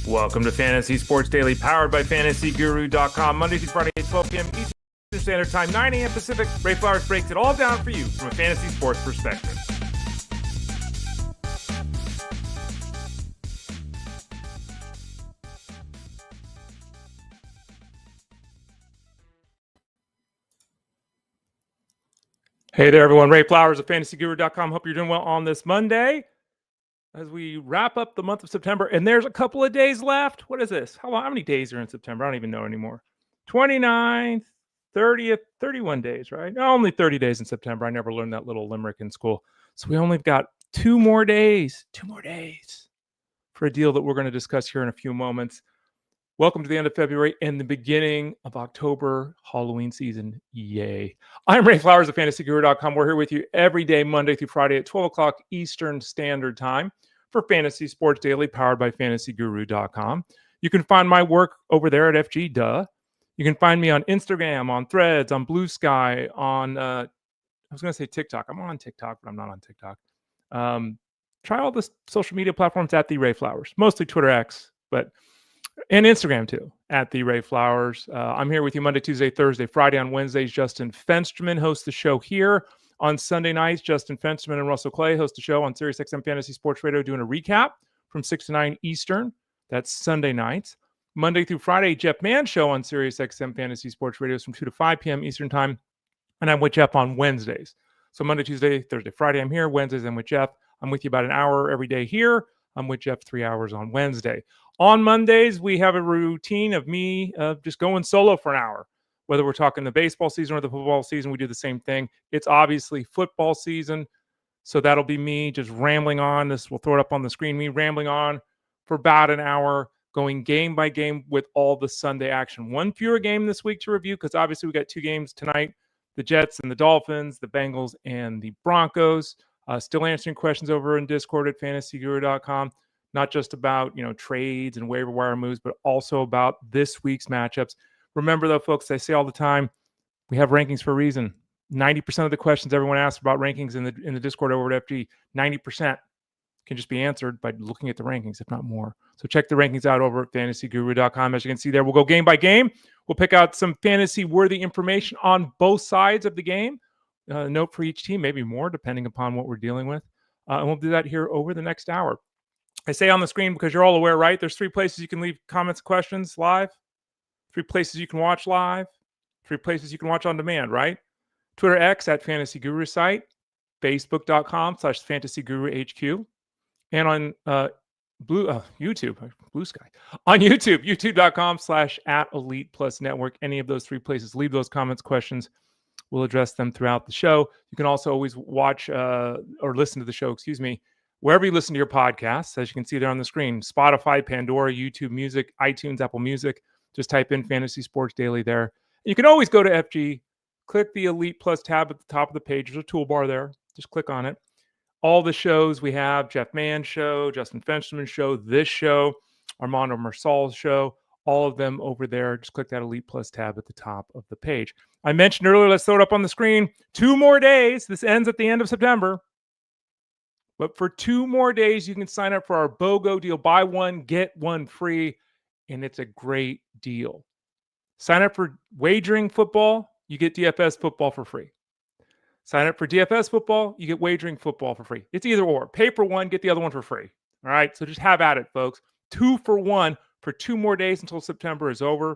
Welcome to Fantasy Sports Daily, powered by FantasyGuru.com. Monday through Friday at 12 p.m. Eastern Standard Time, 9 a.m. Pacific. Ray Flowers breaks it all down for you from a fantasy sports perspective. Hey there, everyone. Ray Flowers of FantasyGuru.com. Hope you're doing well on this Monday as we wrap up the month of September. And there's a couple of days left. What is this? How many days are in September? I don't even know anymore. 29th, 30th, 31 days, right? No, only 30 days in September. I never learned that little limerick in school. So we only got 2 more days for a deal that we're going to discuss here in a few moments. Welcome to the end of February and the beginning of October, Halloween season. Yay. I'm Ray Flowers of FantasyGuru.com. We're here with you every day, Monday through Friday at 12 o'clock Eastern Standard Time for Fantasy Sports Daily, powered by FantasyGuru.com. You can find my work over there at FG Duh. You can find me on Instagram, on Threads, on Blue Sky, on, I was going to say TikTok. I'm on TikTok, but I'm not on TikTok. Try all the social media platforms at The Ray Flowers, mostly Twitter X, and Instagram too, at The Ray Flowers. I'm here with you Monday, Tuesday, Thursday, Friday. On Wednesdays, Justin Fensterman hosts the show here. On Sunday nights, Justin Fensterman and Russell Clay host the show on SiriusXM Fantasy Sports Radio, doing a recap from 6 to 9 Eastern. That's Sunday nights. Monday through Friday, Jeff Mann show on SiriusXM Fantasy Sports Radio from 2 to 5 p.m. Eastern Time. And I'm with Jeff on Wednesdays. So Monday, Tuesday, Thursday, Friday, I'm here. Wednesdays, I'm with Jeff. I'm with you about an hour every day here. I'm with Jeff 3 hours on Wednesday. On Mondays, we have a routine of me just going solo for an hour. Whether we're talking the baseball season or the football season, we do the same thing. It's obviously football season, so that'll be me just rambling on. We'll throw it up on the screen, me rambling on for about an hour, going game by game with all the Sunday action. One fewer game this week to review because obviously we got 2 games tonight, the Jets and the Dolphins, the Bengals and the Broncos. Still answering questions over in Discord at FantasyGuru.com. Not just about, trades and waiver wire moves, but also about this week's matchups. Remember, though, folks, I say all the time, we have rankings for a reason. 90% of the questions everyone asks about rankings in the Discord over at FG, 90% can just be answered by looking at the rankings, if not more. So check the rankings out over at FantasyGuru.com. As you can see there, we'll go game by game. We'll pick out some fantasy-worthy information on both sides of the game. Note for each team, maybe more, depending upon what we're dealing with. And we'll do that here over the next hour. I say on the screen because you're all aware, right? There's 3 places you can leave comments, questions live, 3 places you can watch live, 3 places you can watch on demand, right? Twitter X at Fantasy Guru site, Facebook.com/FantasyGuruHQ, and on YouTube, Blue Sky, on YouTube, YouTube.com/@ElitePlusNetwork. Any of those 3 places, leave those comments, questions. We'll address them throughout the show. You can also always watch or listen to the show, wherever you listen to your podcasts, as you can see there on the screen, Spotify, Pandora, YouTube Music, iTunes, Apple Music. Just type in Fantasy Sports Daily there. You can always go to FG, click the Elite Plus tab at the top of the page. There's a toolbar there. Just click on it. All the shows we have, Jeff Mann show, Justin Fensterman show, this show, Armando Marsal's show, all of them over there. Just click that Elite Plus tab at the top of the page. I mentioned earlier, let's throw it up on the screen. 2 more days. This ends at the end of September. But for 2 more days, you can sign up for our BOGO deal. Buy one, get one free. And it's a great deal. Sign up for wagering football, you get DFS football for free. Sign up for DFS football, you get wagering football for free. It's either or. Pay for one, get the other one for free. All right, so just have at it, folks. 2 for 1 for 2 more days until September is over.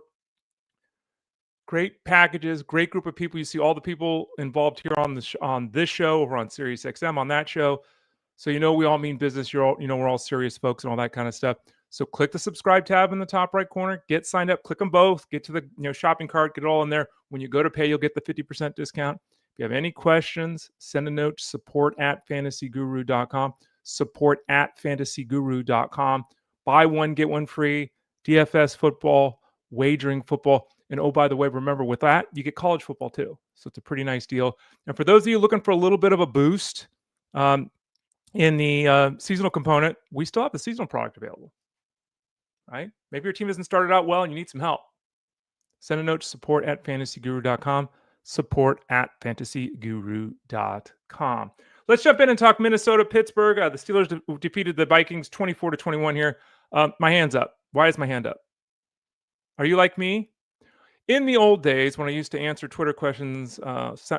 Great packages, great group of people. You see all the people involved here on this show, over on SiriusXM, on that show. So we all mean business. We're all serious folks and all that kind of stuff. So click the subscribe tab in the top right corner. Get signed up. Click them both. Get to the shopping cart. Get it all in there. When you go to pay, you'll get the 50% discount. If you have any questions, send a note to support@fantasyguru.com. Support@fantasyguru.com. Buy one, get one free. DFS football, wagering football. And oh, by the way, remember with that, you get college football too. So it's a pretty nice deal. And for those of you looking for a little bit of a boost in the seasonal component, we still have the seasonal product available. Right? Maybe your team hasn't started out well and you need some help. Send a note to support@fantasyguru.com. Support@fantasyguru.com. Let's jump in and talk Minnesota, Pittsburgh. The Steelers defeated the Vikings 24-21 here. My hand's up. Why is my hand up? Are you like me? In the old days, when I used to answer Twitter questions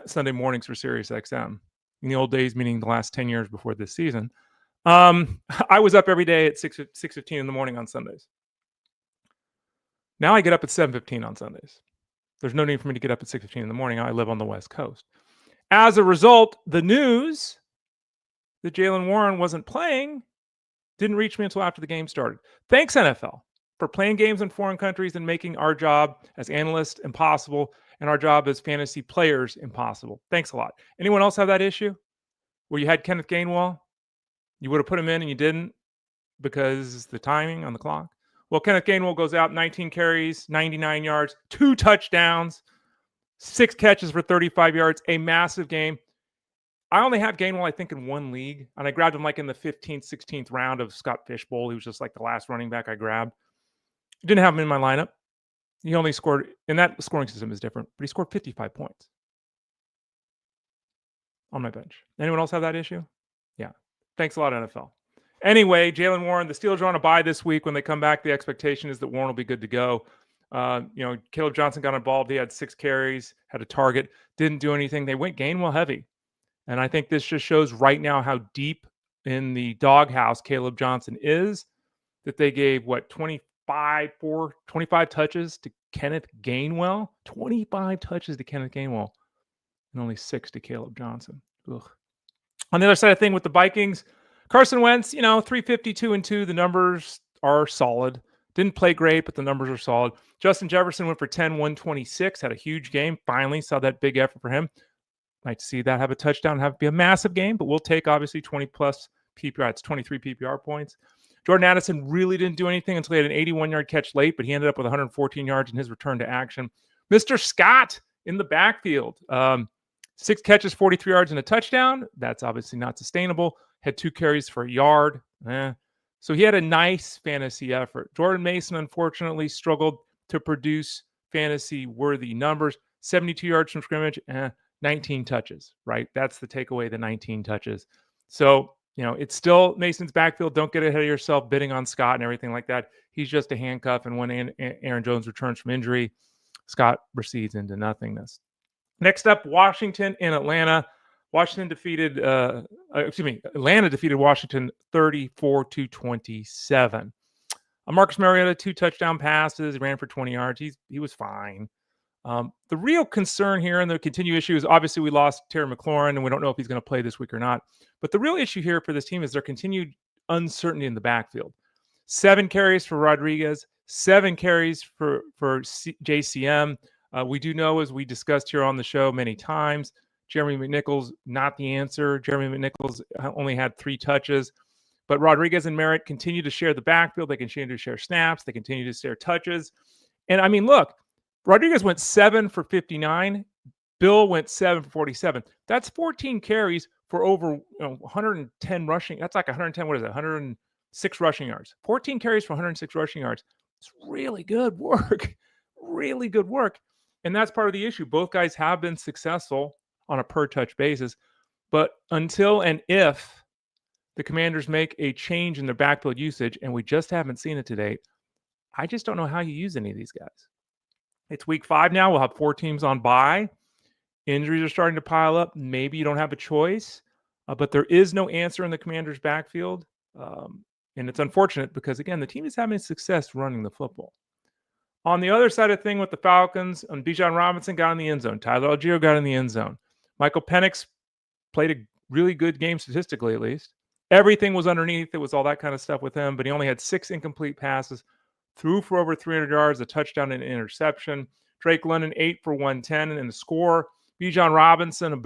Sunday mornings for SiriusXM, in the old days, meaning the last 10 years before this season, I was up every day at 6:15 in the morning on Sundays. Now I get up at 7:15 on Sundays. There's no need for me to get up at 6:15 in the morning. I live on the West Coast. As a result, the news that Jaylen Warren wasn't playing didn't reach me until after the game started. Thanks, NFL, for playing games in foreign countries and making our job as analysts impossible and our job as fantasy players impossible. Thanks a lot. Anyone else have that issue where you had Kenneth Gainwell? You would have put him in and you didn't because the timing on the clock? Well, Kenneth Gainwell goes out, 19 carries, 99 yards, 2 touchdowns, 6 catches for 35 yards, a massive game. I only have Gainwell, I think, in one league, and I grabbed him like in the 15th, 16th round of Scott Fishbowl. He was just like the last running back I grabbed. Didn't have him in my lineup. He only scored, and that scoring system is different, but he scored 55 points on my bench. Anyone else have that issue? Yeah. Thanks a lot, NFL. Anyway, Jaylen Warren, the Steelers are on a bye this week. When they come back, the expectation is that Warren will be good to go. Caleb Johnson got involved. He had 6 carries, had a target, didn't do anything. They went Gainwell heavy. And I think this just shows right now how deep in the doghouse Caleb Johnson is, that they gave, 25 touches to Kenneth Gainwell? 25 touches to Kenneth Gainwell and only 6 to Caleb Johnson. Ugh. On the other side of the thing with the Vikings, Carson Wentz, 352-2. The numbers are solid. Didn't play great, but the numbers are solid. Justin Jefferson went for 10, 126, had a huge game. Finally saw that big effort for him. Like to see that have a touchdown, have be a massive game, but we'll take obviously 20 plus PPR. It's 23 PPR points. Jordan Addison really didn't do anything until he had an 81-yard catch late, but he ended up with 114 yards in his return to action. Mr. Scott in the backfield, 6 catches, 43 yards, and a touchdown. That's obviously not sustainable. Had 2 carries for a yard. So he had a nice fantasy effort. Jordan Mason, unfortunately, struggled to produce fantasy-worthy numbers. 72 yards from scrimmage, 19 touches, right? That's the takeaway, the 19 touches. So, it's still Mason's backfield. Don't get ahead of yourself bidding on Scott and everything like that. He's just a handcuff, and when Aaron Jones returns from injury, Scott recedes into nothingness. Next up, Washington and Atlanta. Atlanta defeated Washington 34-27. Marcus Mariota, 2 touchdown passes, ran for 20 yards. He was fine. The real concern here and the continued issue is obviously we lost Terry McLaurin, and we don't know if he's going to play this week or not. But the real issue here for this team is their continued uncertainty in the backfield. 7 carries for Rodriguez, 7 carries for JCM. We do know, as we discussed here on the show many times, Jeremy McNichols, not the answer. Jeremy McNichols only had 3 touches. But Rodriguez and Merritt continue to share the backfield. They continue to share snaps. They continue to share touches. And, look, Rodriguez went 7 for 59. Bill went 7 for 47. That's 14 carries for over 110 rushing. That's like 110, 106 rushing yards. 14 carries for 106 rushing yards. It's really good work. Really good work. And that's part of the issue. Both guys have been successful on a per-touch basis. But until and if the Commanders make a change in their backfield usage, and we just haven't seen it to date, I just don't know how you use any of these guys. It's week 5 now. We'll have 4 teams on bye. Injuries are starting to pile up. Maybe you don't have a choice, but there is no answer in the Commanders' backfield. And it's unfortunate because, again, the team is having success running the football. On the other side of the thing with the Falcons, Bijan Robinson got in the end zone. Tyler Algier got in the end zone. Michael Penix played a really good game statistically, at least. Everything was underneath. It was all that kind of stuff with him, but he only had 6 incomplete passes, threw for over 300 yards, a touchdown and an interception. Drake London, 8 for 110 in the score. Bijan Robinson,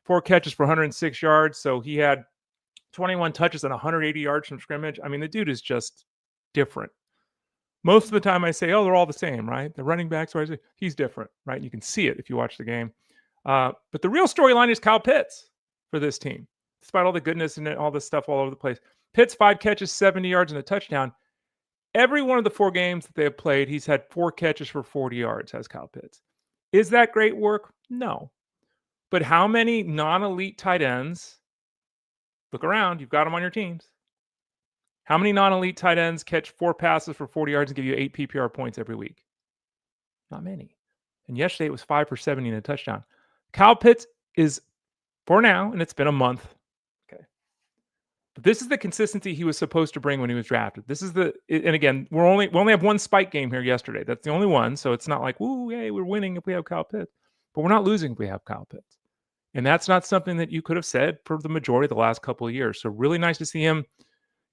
4 catches for 106 yards. So he had 21 touches and 180 yards from scrimmage. The dude is just different. Most of the time I say, they're all the same, right? The running backs, he's different, right? You can see it if you watch the game. But the real storyline is Kyle Pitts for this team, despite all the goodness and all this stuff all over the place. Pitts, 5 catches, 70 yards, and a touchdown. Every one of the 4 games that they have played, he's had 4 catches for 40 yards, has Kyle Pitts. Is that great work? No. But how many non-elite tight ends, look around, you've got them on your teams. How many non-elite tight ends catch 4 passes for 40 yards and give you 8 PPR points every week? Not many. And yesterday it was 5 for 70 and a touchdown. Kyle Pitts is, for now, and it's been a month, okay, but this is the consistency he was supposed to bring when he was drafted. This is and again, we only have one spike game here yesterday. That's the only one, so it's not like, woo, hey, we're winning if we have Kyle Pitts. But we're not losing if we have Kyle Pitts. And that's not something that you could have said for the majority of the last couple of years. So really nice to see him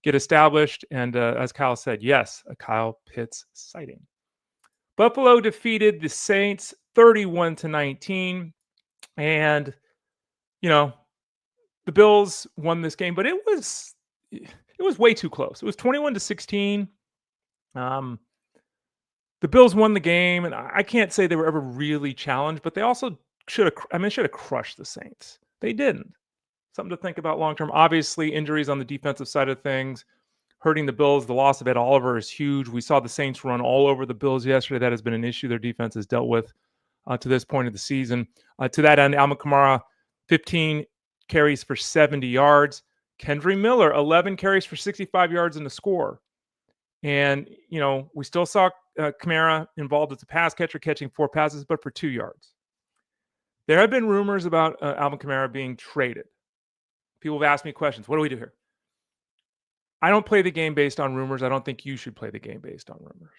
get established. And as Kyle said, yes, a Kyle Pitts sighting. Buffalo defeated the Saints 31-19. And, the Bills won this game, but it was way too close. It was 21-16. The Bills won the game, and I can't say they were ever really challenged, but they also should have crushed the Saints. They didn't. Something to think about long term. Obviously, injuries on the defensive side of things hurting the Bills. The loss of Ed Oliver is huge. We saw the Saints run all over the Bills yesterday. That has been an issue their defense has dealt with to this point of the season. To that end, Alvin Kamara, 15 carries for 70 yards. Kendry Miller, 11 carries for 65 yards and a score. And, we still saw Kamara involved as a pass catcher, catching 4 passes, but for 2 yards. There have been rumors about Alvin Kamara being traded. People have asked me questions. What do we do here? I don't play the game based on rumors. I don't think you should play the game based on rumors.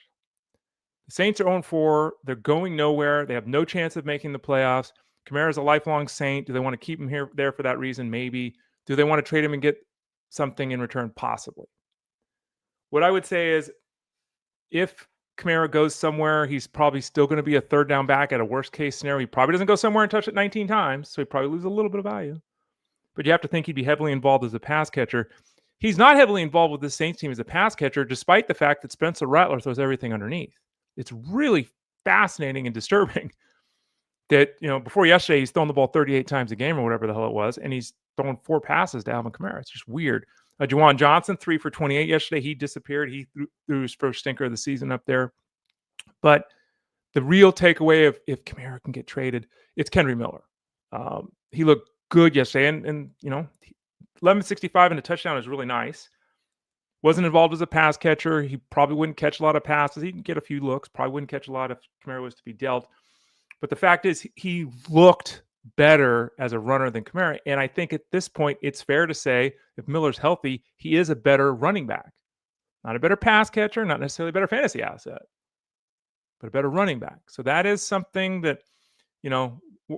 The Saints are 0-4. They're going nowhere. They have no chance of making the playoffs. Kamara is a lifelong Saint. Do they want to keep him there for that reason? Maybe. Do they want to trade him and get something in return? Possibly. What I would say is if Kamara goes somewhere, he's probably still going to be a third down back at a worst case scenario. He probably doesn't go somewhere and touch it 19 times, so he probably loses a little bit of value. But you have to think he'd be heavily involved as a pass catcher. He's not heavily involved with the Saints team as a pass catcher, despite the fact that Spencer Rattler throws everything underneath. It's really fascinating and disturbing that, before yesterday, he's thrown the ball 38 times a game or whatever the hell it was, and he's thrown 4 passes to Alvin Kamara. It's just weird. Juwan Johnson, 3 for 28 yesterday. He disappeared. He threw his first stinker of the season up there. But the real takeaway if Kamara can get traded, it's Kendry Miller. He looked good yesterday, and 1165 and a touchdown is really nice. Wasn't involved as a pass catcher. He probably wouldn't catch a lot of passes. He can get a few looks. Probably wouldn't catch a lot if Kamara was to be dealt. But the fact is, he looked better as a runner than Kamara. And I think at this point, it's fair to say if Miller's healthy, he is a better running back. Not a better pass catcher, not necessarily a better fantasy asset, but a better running back. So that is something that,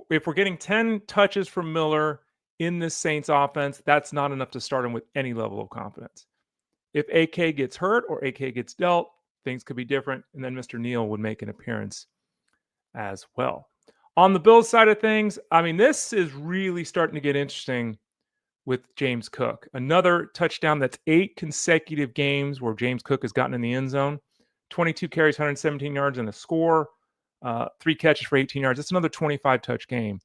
if we're getting 10 touches from Miller in this Saints offense, that's not enough to start him with any level of confidence. If AK gets hurt or AK gets dealt, things could be different. And then Mr. Neal would make an appearance as well. On the Bills side of things, this is really starting to get interesting with James Cook. Another touchdown. That's 8 consecutive games where James Cook has gotten in the end zone. 22 carries, 117 yards, and a score. 3 catches for 18 yards. That's another 25-touch game.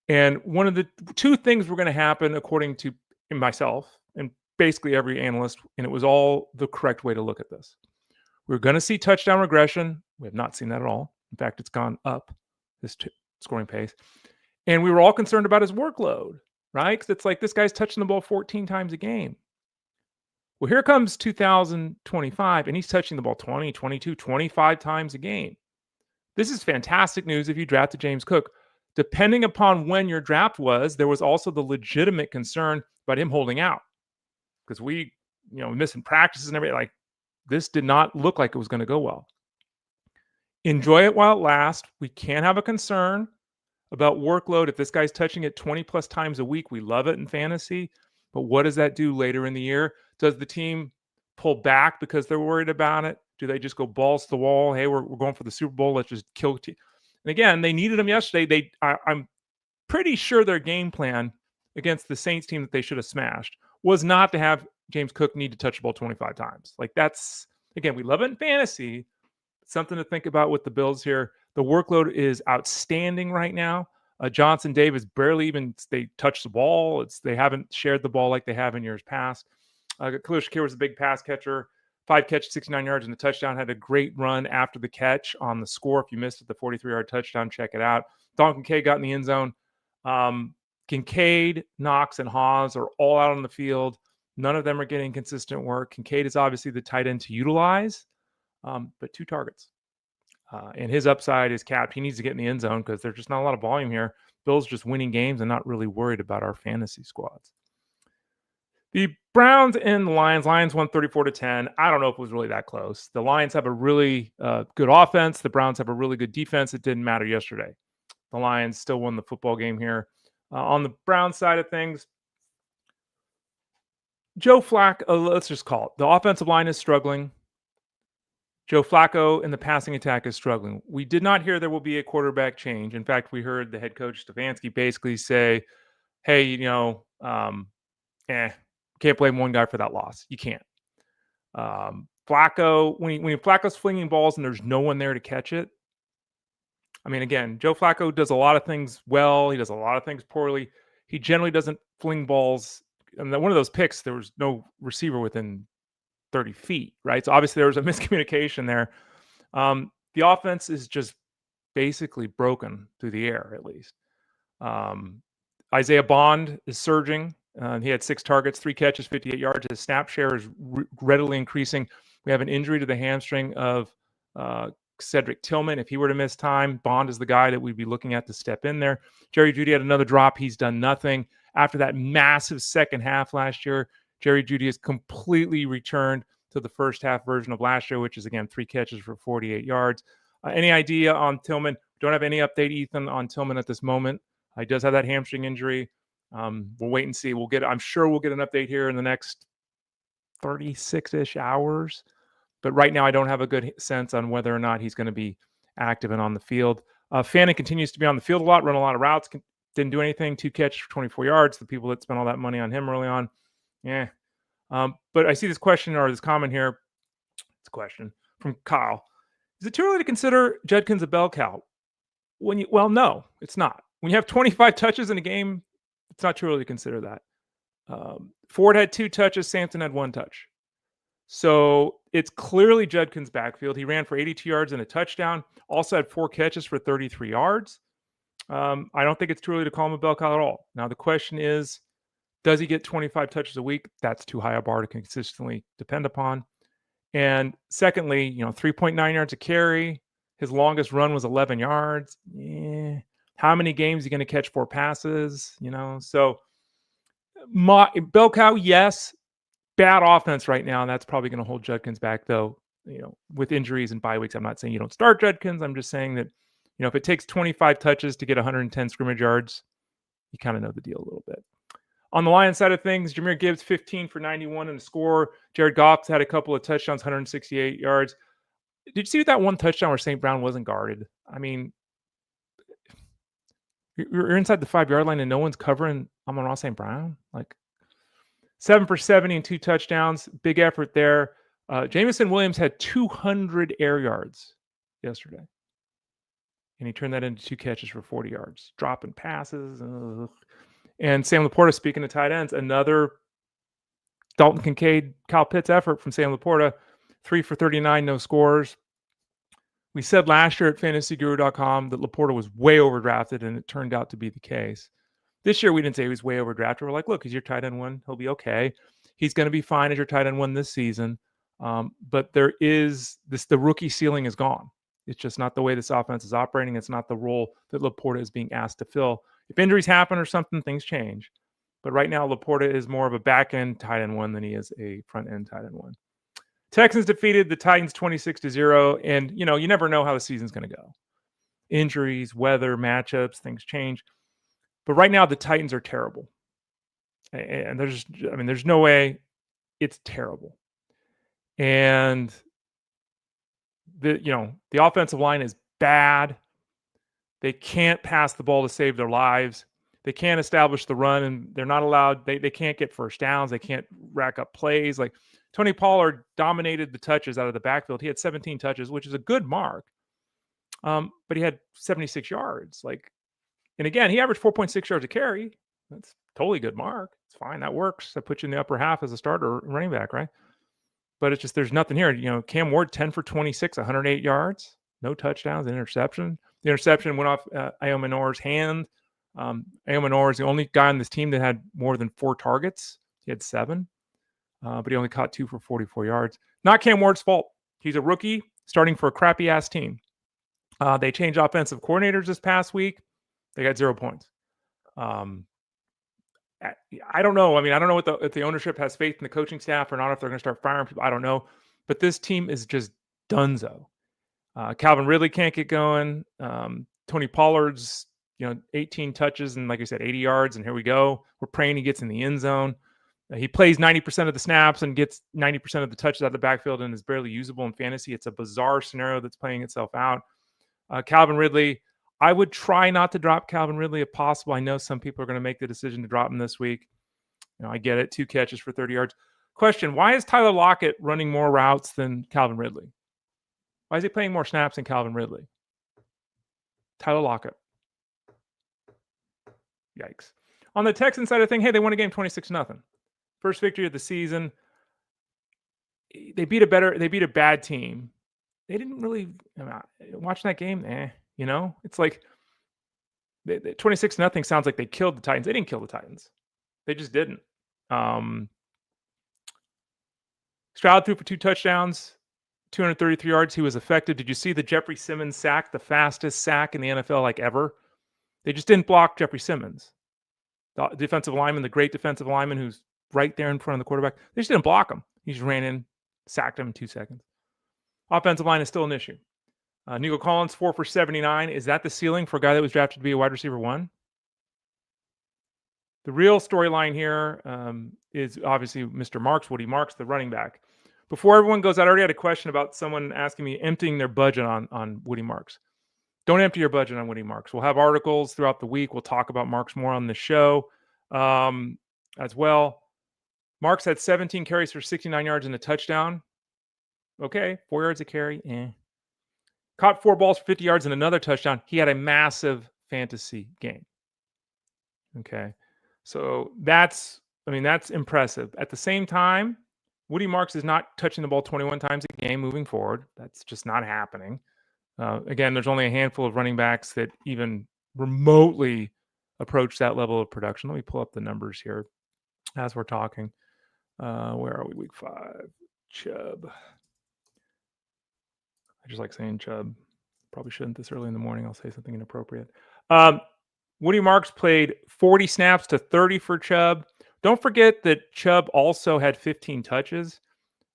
And one of the 2 things were going to happen, according to myself and basically every analyst, and it was all the correct way to look at this. We're going to see touchdown regression. We have not seen that at all. In fact, it's gone up, this scoring pace. And we were all concerned about his workload, right? Because it's like this guy's touching the ball 14 times a game. Well, here comes 2025, and he's touching the ball 20, 22, 25 times a game. This is fantastic news if you drafted James Cook. Depending upon when your draft was, there was also the legitimate concern about him holding out. Because we, missing practices and everything, like this did not look like it was going to go well. Enjoy it while it lasts. We can't have a concern about workload. If this guy's touching it 20 plus times a week, we love it in fantasy. But what does that do later in the year? Does the team pull back because they're worried about it? Do they just go balls to the wall? Hey, we're going for the Super Bowl. Let's just kill the team. And again, they needed him yesterday. I'm pretty sure their game plan against the Saints team that they should have smashed was not to have James Cook need to touch the ball 25 times. Like that's, again, we love it in fantasy. Something to think about with the Bills here. The workload is outstanding right now. Johnson Davis barely even they touch the ball. They haven't shared the ball like they have in years past. Khalil Shakir was a big pass catcher. 5 catches, 69 yards, and a touchdown. Had a great run after the catch on the score. If you missed it, the 43-yard touchdown, check it out. Donkey K got in the end zone. Kincaid, Knox, and Hawes are all out on the field. None of them are getting consistent work. Kincaid is obviously the tight end to utilize, but 2 targets. And his upside is capped. He needs to get in the end zone because there's just not a lot of volume here. Bills just winning games and not really worried about our fantasy squads. The Browns and the Lions. Lions won 34-10. I don't know if it was really that close. The Lions have a really good offense. The Browns have a really good defense. It didn't matter yesterday. The Lions still won the football game here. On the Browns side of things, Joe Flacco, let's just call it. The offensive line is struggling. Joe Flacco in the passing attack is struggling. We did not hear there will be a quarterback change. In fact, we heard the head coach Stefanski basically say, hey, can't blame one guy for that loss. You can't. Flacco, when Flacco's flinging balls and there's no one there to catch it, I mean, again, Joe Flacco does a lot of things well. He does a lot of things poorly. He generally doesn't fling balls. And one of those picks, there was no receiver within 30 feet, right? So obviously there was a miscommunication there. The offense is just basically broken through the air, at least. Isaiah Bond is surging. He had 6 targets, 3 catches, 58 yards. His snap share is readily increasing. We have an injury to the hamstring of Cedric Tillman. If he were to miss time, Bond is the guy that we'd be looking at to step in there. Jerry Jeudy had another drop. He's done nothing. After that massive second half last year, Jerry Jeudy has completely returned to the first half version of last year, which is, again, 3 catches for 48 yards. Any idea on Tillman? Don't have any update, Ethan, on Tillman at this moment. He does have that hamstring injury. We'll wait and see. I'm sure we'll get an update here in the next 36-ish hours. But right now, I don't have a good sense on whether or not he's going to be active and on the field. Fannin continues to be on the field a lot, run a lot of routes. Didn't do anything. 2 catches for 24 yards. The people that spent all that money on him early on, yeah. But I see this question or this comment here. It's a question from Kyle. Is it too early to consider Judkins a bell cow? Well, no, it's not. When you have 25 touches in a game, it's not too early to consider that. Ford had 2 touches. Sampson had 1 touch. So it's clearly Judkins' backfield. He ran for 82 yards and a touchdown. Also had 4 catches for 33 yards. I don't think it's too early to call him a bell cow at all. Now, the question is, does he get 25 touches a week? That's too high a bar to consistently depend upon. And secondly, 3.9 yards a carry. His longest run was 11 yards. How many games is he going to catch 4 passes? So bell cow, yes. Bad offense right now, and that's probably going to hold Judkins back, though. With injuries and bye weeks, I'm not saying you don't start Judkins. I'm just saying that, if it takes 25 touches to get 110 scrimmage yards, you kind of know the deal a little bit. On the Lions side of things, Jahmyr Gibbs, 15 for 91 and a score. Jared Goff had a couple of touchdowns, 168 yards. Did you see that one touchdown where St. Brown wasn't guarded? I mean, you're inside the 5-yard line and no one's covering Amon-Ra St. Brown? 7 for 70 and 2 touchdowns. Big effort there. Jameson Williams had 200 air yards yesterday. And he turned that into 2 catches for 40 yards. Dropping passes. And Sam Laporta, speaking of tight ends, another Dalton Kincaid, Kyle Pitts effort from Sam Laporta. 3 for 39, no scores. We said last year at fantasyguru.com that Laporta was way overdrafted, and it turned out to be the case. This year, we didn't say he was way overdrafted. We're like, look, he's your tight end 1. He'll be okay. He's going to be fine as your tight end 1 this season. But there is the rookie ceiling is gone. It's just not the way this offense is operating. It's not the role that Laporta is being asked to fill. If injuries happen or something, things change. But right now, Laporta is more of a back-end tight end 1 than he is a front-end tight end 1. Texans defeated the Titans 26-0. And, you never know how the season's going to go. Injuries, weather, matchups, things change. But right now, the Titans are terrible. And there's no way. It's terrible. And the offensive line is bad. They can't pass the ball to save their lives. They can't establish the run, and they're not allowed. They can't get first downs. They can't rack up plays. Like Tony Pollard dominated the touches out of the backfield. He had 17 touches, which is a good mark. But he had 76 yards. And again, he averaged 4.6 yards a carry. That's totally good mark. It's fine. That works. That puts you in the upper half as a starter running back, right? But it's just there's nothing here. Cam Ward, 10 for 26, 108 yards, no touchdowns, an interception. The interception went off Io Manore's hand. Amonor is the only guy on this team that had more than 4 targets. He had 7, but he only caught 2 for 44 yards. Not Cam Ward's fault. He's a rookie starting for a crappy-ass team. They changed offensive coordinators this past week. They got 0 points. I don't know. I mean, I don't know if the ownership has faith in the coaching staff or not, if they're going to start firing people. I don't know. But this team is just dunzo. Calvin Ridley can't get going. Tony Pollard's, 18 touches and, like I said, 80 yards, and here we go. We're praying he gets in the end zone. He plays 90% of the snaps and gets 90% of the touches out of the backfield and is barely usable in fantasy. It's a bizarre scenario that's playing itself out. Calvin Ridley, I would try not to drop Calvin Ridley if possible. I know some people are going to make the decision to drop him this week. I get it. 2 catches for 30 yards. Question, why is Tyler Lockett running more routes than Calvin Ridley? Why is he playing more snaps than Calvin Ridley? Tyler Lockett. Yikes. On the Texans side of thing, hey, they won a game 26-0. First victory of the season. They beat a bad team. They didn't really watching that game. It's like 26-0 sounds like they killed the Titans. They didn't kill the Titans. They just didn't. Stroud threw for 2 touchdowns, 233 yards. He was effective. Did you see the Jeffrey Simmons sack, the fastest sack in the NFL like ever? They just didn't block Jeffrey Simmons, the defensive lineman, the great defensive lineman who's right there in front of the quarterback. They just didn't block him. He just ran in, sacked him in 2 seconds. Offensive line is still an issue. Nico Collins, 4 for 79. Is that the ceiling for a guy that was drafted to be a wide receiver 1? The real storyline here is obviously Mr. Marks, Woody Marks, the running back. Before everyone goes out, I already had a question about someone asking me emptying their budget on Woody Marks. Don't empty your budget on Woody Marks. We'll have articles throughout the week. We'll talk about Marks more on the show as well. Marks had 17 carries for 69 yards and a touchdown. Okay, 4 yards a carry. Caught 4 balls for 50 yards and another touchdown. He had a massive fantasy game. Okay, so that's impressive. At the same time, Woody Marks is not touching the ball 21 times a game moving forward. That's just not happening. Again, there's only a handful of running backs that even remotely approach that level of production. Let me pull up the numbers here as we're talking. Where are we? Week 5. Chubb. I just like saying Chubb. Probably shouldn't this early in the morning. I'll say something inappropriate. Woody Marks played 40 snaps to 30 for Chubb. Don't forget that Chubb also had 15 touches.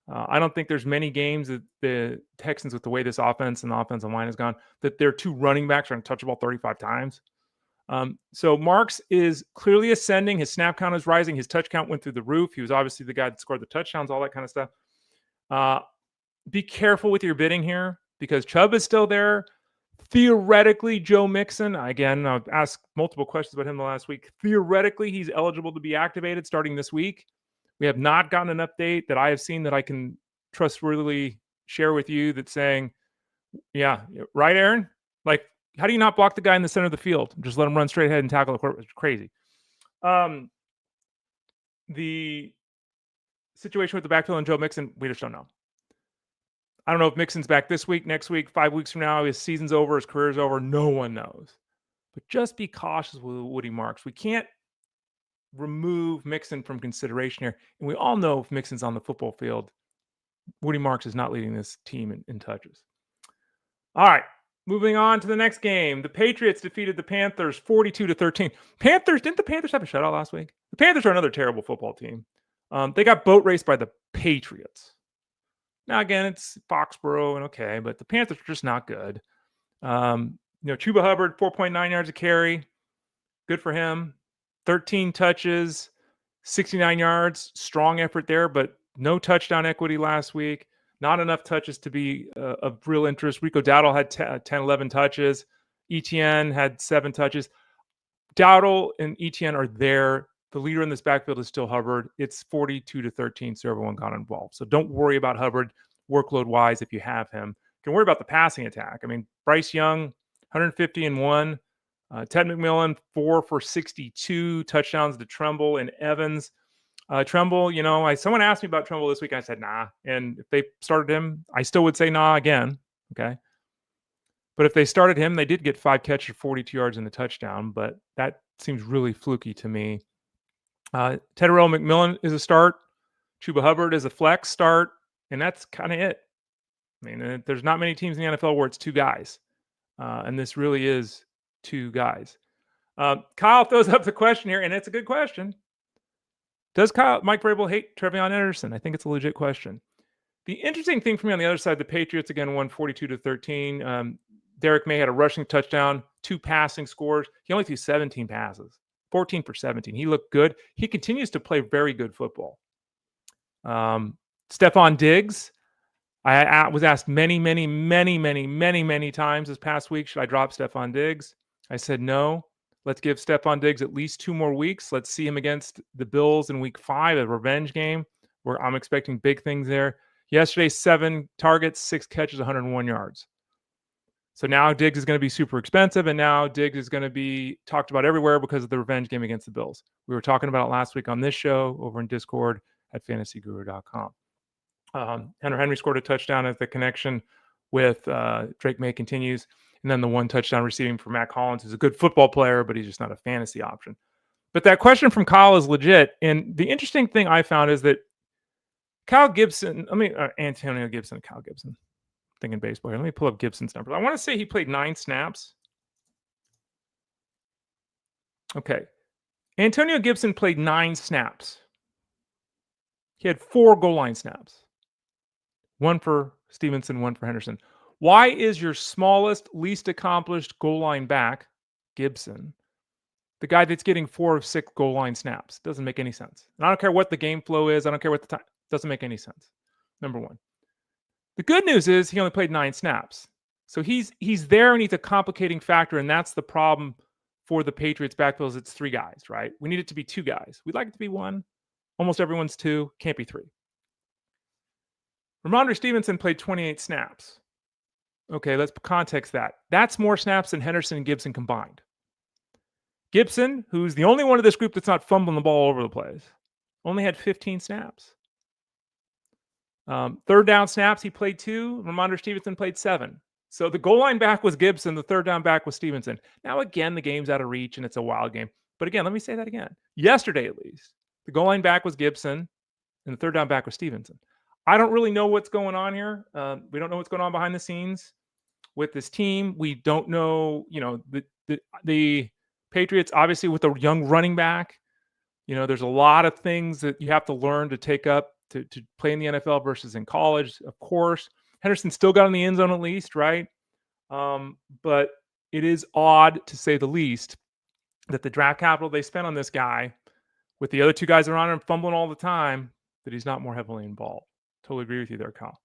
I don't think there's many games that the Texans, with the way this offense and the offensive line has gone, that their 2 running backs are going to touch the ball 35 times. So Marks is clearly ascending. His snap count is rising. His touch count went through the roof. He was obviously the guy that scored the touchdowns, all that kind of stuff. Be careful with your bidding here because Chubb is still there. Theoretically, Joe Mixon, again, I've asked multiple questions about him the last week. Theoretically, he's eligible to be activated starting this week. We have not gotten an update that I have seen that I can trustworthily share with you that's saying, yeah, right, Aaron? Like, how do you not block the guy in the center of the field? Just let him run straight ahead and tackle the quarterback. It's crazy. The situation with the backfield and Joe Mixon, we just don't know. I don't know if Mixon's back this week, next week, 5 weeks from now, his season's over, his career's over. No one knows. But just be cautious with Woody Marks. We can't remove Mixon from consideration here. And we all know if Mixon's on the football field, Woody Marks is not leading this team in touches. All right, moving on to the next game. The Patriots defeated the Panthers 42-13. Didn't the Panthers have a shutout last week? The Panthers are another terrible football team. They got boat raced by the Patriots. Now, again, it's Foxborough and okay, but the Panthers are just not good. Chuba Hubbard, 4.9 yards a carry. Good for him. 13 touches, 69 yards. Strong effort there, but no touchdown equity last week. Not enough touches to be of real interest. Rico Dowdle had 10, 11 touches. Etienne had 7 touches. Dowdle and Etienne are there. The leader in this backfield is still Hubbard. It's 42-13, so everyone got involved. So don't worry about Hubbard workload-wise if you have him. You can worry about the passing attack. I mean, Bryce Young, 150-1. Ted McMillan, 4 for 62, touchdowns to Tremble and Evans. Tremble, someone asked me about Tremble this week. I said, nah. And if they started him, I still would say nah again. Okay. But if they started him, they did get 5 catches, 42 yards, and a touchdown. But that seems really fluky to me. Tedderell McMillan is a start. Chuba Hubbard is a flex start. And that's kind of it. I mean, there's not many teams in the NFL where it's 2 guys. And this really is 2 guys. Kyle throws up the question here, and it's a good question. Does Mike Vrabel hate Trevion Henderson? I think it's a legit question. The interesting thing for me on the other side, the Patriots again won 42-13. Derek May had a rushing touchdown, 2 passing scores. He only threw 17 passes, 14 for 17. He looked good. He continues to play very good football. Stephon Diggs, I was asked many times this past week, should I drop Stephon Diggs? I said no. Let's give Stephon Diggs at least 2 more weeks. Let's see him against the Bills in week 5, a revenge game where I'm expecting big things there. Yesterday, 7 targets, 6 catches, 101 yards. So now Diggs is going to be super expensive, and now Diggs is going to be talked about everywhere because of the revenge game against the Bills. We were talking about it last week on this show over in Discord at fantasyguru.com. Hunter Henry scored a touchdown as the connection with Drake May continues. And then the 1 touchdown receiving for Matt Collins, who's a good football player, but he's just not a fantasy option. But that question from Kyle is legit. And the interesting thing I found is that Antonio Gibson, Kyle Gibson. Thinking baseball here. Let me pull up Gibson's numbers. I want to say he played 9 snaps. Okay. Antonio Gibson played 9 snaps. He had 4 goal line snaps. 1 for Stevenson, 1 for Henderson. Why is your smallest, least accomplished goal line back, Gibson, the guy that's getting 4 of 6 goal line snaps? Doesn't make any sense. And I don't care what the game flow is. I don't care what the time. Doesn't make any sense. Number 1. The good news is he only played 9 snaps. So he's there, and he's a complicating factor, and that's the problem for the Patriots backfield. It's 3 guys, right? We need it to be 2 guys. We'd like it to be 1. Almost everyone's 2. Can't be 3. Ramondre Stevenson played 28 snaps. Okay, let's context that. That's more snaps than Henderson and Gibson combined. Gibson, who's the only one of this group that's not fumbling the ball all over the place, only had 15 snaps. Third down snaps, he played 2. Ramondre Stevenson played 7. So the goal line back was Gibson. The third down back was Stevenson. Now, again, the game's out of reach, and it's a wild game. But again, let me say that again. Yesterday, at least, the goal line back was Gibson, and the third down back was Stevenson. I don't really know what's going on here. We don't know what's going on behind the scenes with this team. We don't know, the Patriots, obviously, with a young running back, there's a lot of things that you have to learn to take up to play in the NFL versus in college, of course. Henderson still got in the end zone at least, right? But it is odd, to say the least, that the draft capital they spent on this guy, with the other 2 guys around him fumbling all the time, that he's not more heavily involved. Totally agree with you there, Kyle.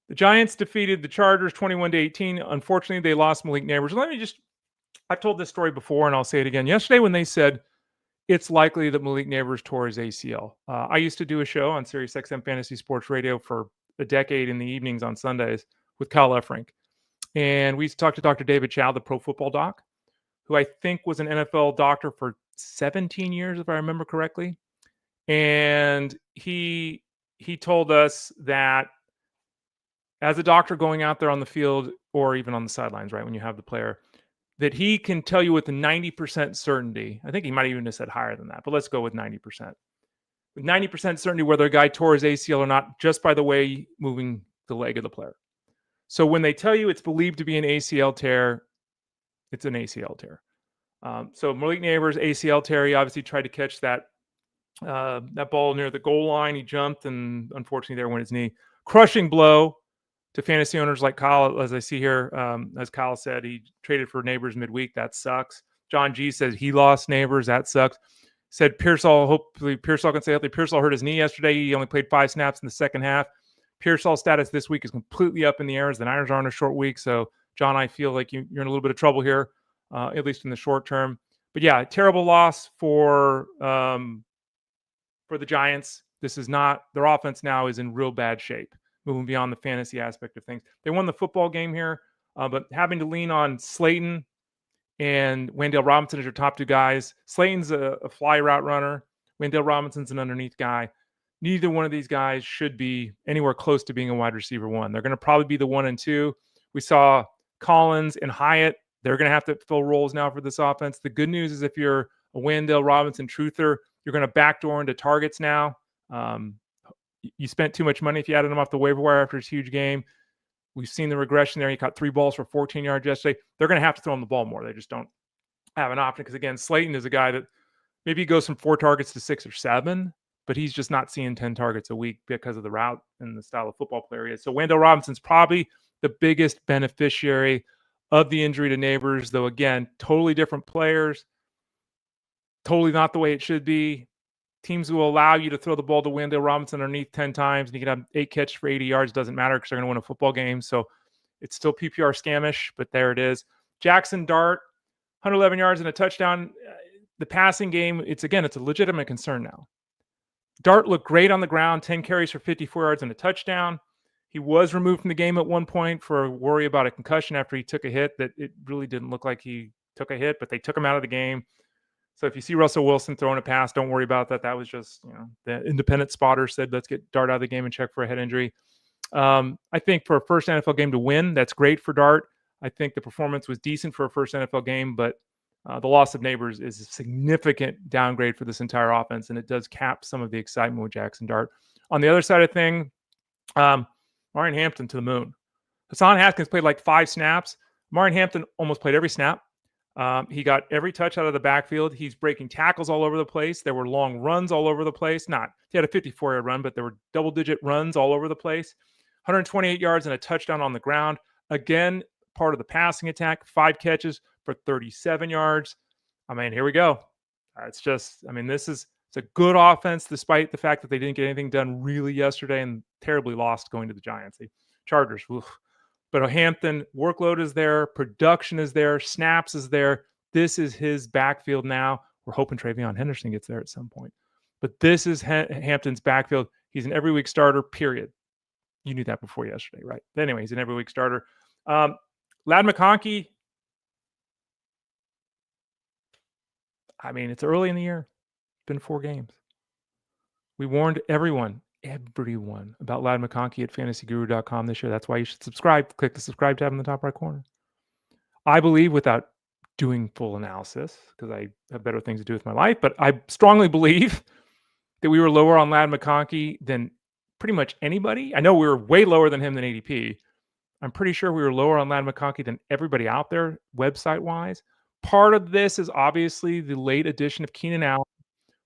The Giants defeated the Chargers 21-18. Unfortunately, they lost Malik Neighbors. I've told this story before, and I'll say it again. Yesterday, when they said it's likely that Malik Neighbors tore his ACL. I used to do a show on SiriusXM Fantasy Sports Radio for a decade in the evenings on Sundays with Kyle Efrink. And we used to talk to Dr. David Chow, the pro football doc, who I think was an NFL doctor for 17 years, if I remember correctly. And he told us that as a doctor going out there on the field or even on the sidelines, right, when you have the player, that he can tell you with a 90% certainty. I think he might even have said higher than that, but let's go with 90%. With 90% certainty whether a guy tore his ACL or not, just by the way moving the leg of the player. So when they tell you it's believed to be an ACL tear, it's an ACL tear. So Malik Neighbors, ACL tear, he obviously tried to catch that ball near the goal line. He jumped, and unfortunately there went his knee. Crushing blow to fantasy owners like Kyle, as I see here. As Kyle said, he traded for Neighbors midweek. That sucks. John G says he lost Neighbors. That sucks. Said Pearsall, hopefully Pearsall can stay healthy. Pearsall hurt his knee yesterday. He only played 5 snaps in the second half. Pearsall's status this week is completely up in the air as the Niners are on a short week. So, John, I feel like you're in a little bit of trouble here, at least in the short term. But yeah, terrible loss for the Giants. This is not – their offense now is in real bad shape, moving beyond the fantasy aspect of things. They won the football game here, but having to lean on Slayton and Wendell Robinson as your top 2 guys. Slayton's a fly route runner. Wendell Robinson's an underneath guy. Neither one of these guys should be anywhere close to being a wide receiver 1. They're going to probably be the 1 and 2. We saw Collins and Hyatt, they're going to have to fill roles now for this offense. The good news is if you're a Wandale Robinson truther, you're going to backdoor into targets now. You spent too much money if you added him off the waiver wire after his huge game. We've seen the regression there. He caught 3 balls for 14 yards yesterday. They're going to have to throw him the ball more. They just don't have an option because, again, Slayton is a guy that maybe goes from 4 targets to 6 or 7, but he's just not seeing 10 targets a week because of the route and the style of football player he is. So Wandale Robinson's probably the biggest beneficiary of the injury to Neighbors, though, again, totally different players, totally not the way it should be. Teams will allow you to throw the ball to Wandale Robinson underneath 10 times, and you can have 8 catches for 80 yards. Doesn't matter because they're going to win a football game. So it's still PPR scamish, but there it is. Jackson Dart, 111 yards and a touchdown. The passing game, it's a legitimate concern now. Dart looked great on the ground, 10 carries for 54 yards and a touchdown. He was removed from the game at one point for a worry about a concussion after he took a hit that it really didn't look like he took a hit, but they took him out of the game. So if you see Russell Wilson throwing a pass, don't worry about that. That was just, the independent spotter said, let's get Dart out of the game and check for a head injury. I think for a first NFL game to win, that's great for Dart. I think the performance was decent for a first NFL game, but the loss of Neighbors is a significant downgrade for this entire offense, and it does cap some of the excitement with Jackson Dart. On the other side of thing, Marion Hampton to the moon. Hassan Haskins played like 5 snaps. Marion Hampton almost played every snap. He got every touch out of the backfield. He's breaking tackles all over the place. There were long runs all over the place. He had a 54-yard run, but there were double-digit runs all over the place. 128 yards and a touchdown on the ground. Again, part of the passing attack, 5 catches for 37 yards. I mean, here we go. It's a good offense despite the fact that they didn't get anything done really yesterday and terribly lost going to the Giants. The Chargers, oof. But Hampton, workload is there, production is there, snaps is there. This is his backfield now. We're hoping Travion Henderson gets there at some point. But this is Hampton's backfield. He's an every week starter, period. You knew that before yesterday, right? But anyway, he's an every week starter. Ladd McConkey, I mean, it's early in the year. It's been 4 games. We warned everyone about Ladd McConkey at fantasyguru.com this year. That's why you should subscribe. Click the subscribe tab in the top right corner. I believe, without doing full analysis, because I have better things to do with my life, but I strongly believe that we were lower on Ladd McConkey than pretty much anybody. I know we were way lower than him than ADP. I'm pretty sure we were lower on Ladd McConkey than everybody out there, website-wise. Part of this is obviously the late addition of Keenan Allen.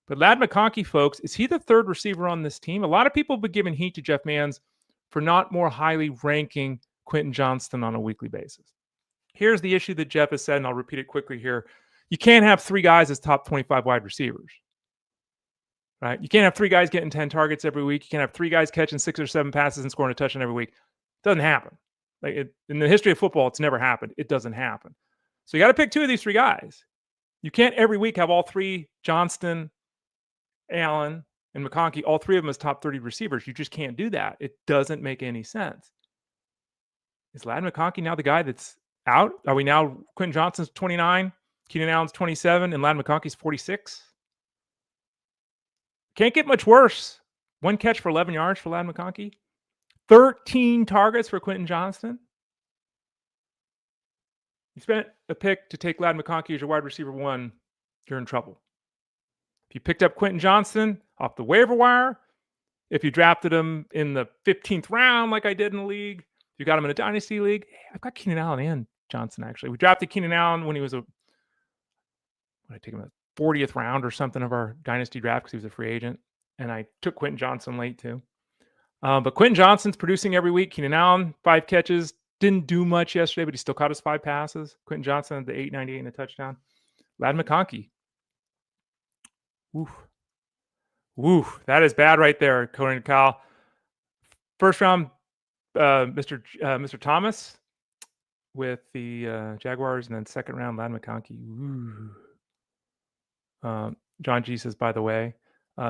But Ladd McConkey, folks, is he the 3rd receiver on this team? A lot of people have been giving heat to Jeff Manns for not more highly ranking Quentin Johnston on a weekly basis. Here's the issue that Jeff has said, and I'll repeat it quickly here. You can't have 3 guys as top 25 wide receivers, right? You can't have 3 guys getting 10 targets every week. You can't have 3 guys catching 6 or 7 passes and scoring a touchdown every week. It doesn't happen. In the history of football, it's never happened. It doesn't happen. So you got to pick 2 of these 3 guys. You can't every week have all 3, Johnston, Allen, and McConkey, all 3 of them as top 30 receivers. You just can't do that. It doesn't make any sense. Is Ladd McConkey now the guy that's out? Are we now Quentin Johnston's 29, Keenan Allen's 27, and Ladd McConkey's 46? Can't get much worse. 1 catch for 11 yards for Ladd McConkey. 13 targets for Quentin Johnston. You spent a pick to take Ladd McConkey as your wide receiver 1, you're in trouble. If you picked up Quentin Johnston off the waiver wire, if you drafted him in the 15th round like I did in the league, if you got him in a dynasty league, I've got Keenan Allen and Johnson, actually. We drafted Keenan Allen when he was I take him in the 40th round or something of our dynasty draft because he was a free agent. And I took Quentin Johnston late too. But Quentin Johnston's producing every week. Keenan Allen, 5 catches. Didn't do much yesterday, but he still caught his 5 passes. Quentin Johnston had the 898 and a touchdown. Ladd McConkey. Oof. That is bad right there, according to Kyle. First round, Mr. Thomas with the Jaguars, and then second round, Ladd McConkey. John G says, by the way,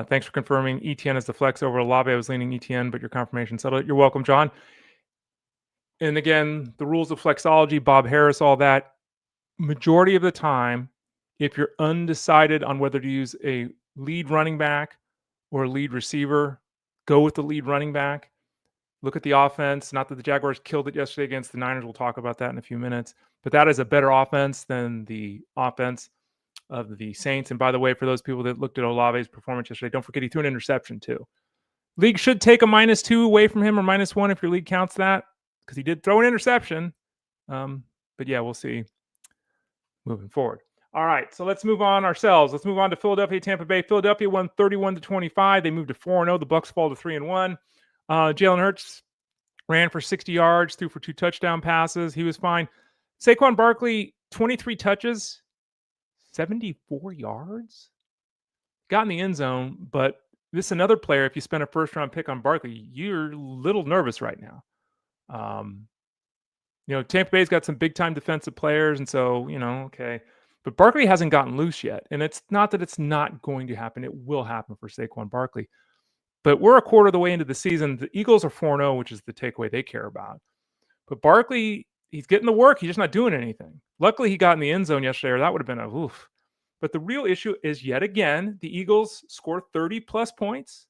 thanks for confirming ETN is the flex over Olave. I was leaning ETN, but your confirmation settled it. You're welcome, John. And again, the rules of flexology, Bob Harris, all that. Majority of the time, if you're undecided on whether to use a lead running back or a lead receiver, go with the lead running back. Look at the offense. Not that the Jaguars killed it yesterday against the Niners. We'll talk about that in a few minutes. But that is a better offense than the offense of the Saints. And by the way, for those people that looked at Olave's performance yesterday, don't forget he threw an interception too. League should take a -2 away from him or -1 if your league counts that, because he did throw an interception. But yeah, we'll see moving forward. All right, so let's move on ourselves. Let's move on to Philadelphia, Tampa Bay. Philadelphia won 31-25. They moved to 4-0. The Bucs fall to 3-1. Jalen Hurts ran for 60 yards, threw for 2 touchdown passes. He was fine. Saquon Barkley, 23 touches, 74 yards. Got in the end zone, but this is another player. If you spend a first-round pick on Barkley, you're a little nervous right now. Tampa Bay's got some big-time defensive players, and so, okay. But Barkley hasn't gotten loose yet, and it's not that it's not going to happen. It will happen for Saquon Barkley. But we're a quarter of the way into the season. The Eagles are 4-0, which is the takeaway they care about. But Barkley, he's getting the work. He's just not doing anything. Luckily, he got in the end zone yesterday, or that would have been a oof. But the real issue is, yet again, the Eagles score 30-plus points.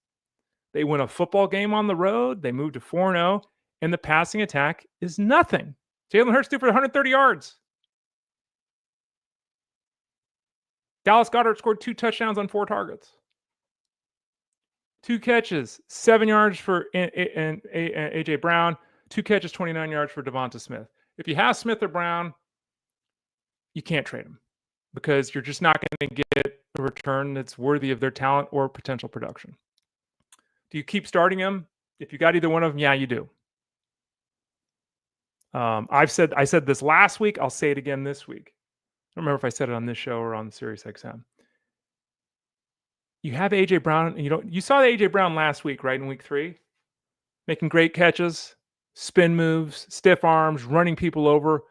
They win a football game on the road. They move to 4-0, and the passing attack is nothing. Jalen Hurts threw for 130 yards. Dallas Goedert scored 2 touchdowns on 4 targets. 2 catches, 7 yards for A.J. Brown. 2 catches, 29 yards for Devonta Smith. If you have Smith or Brown, you can't trade them because you're just not going to get a return that's worthy of their talent or potential production. Do you keep starting them? If you got either one of them, yeah, you do. I said this last week. I'll say it again this week. I don't remember if I said it on this show or on Sirius XM. You have A.J. Brown. You saw the A.J. Brown last week, right, in week 3? Making great catches, spin moves, stiff arms, running people over.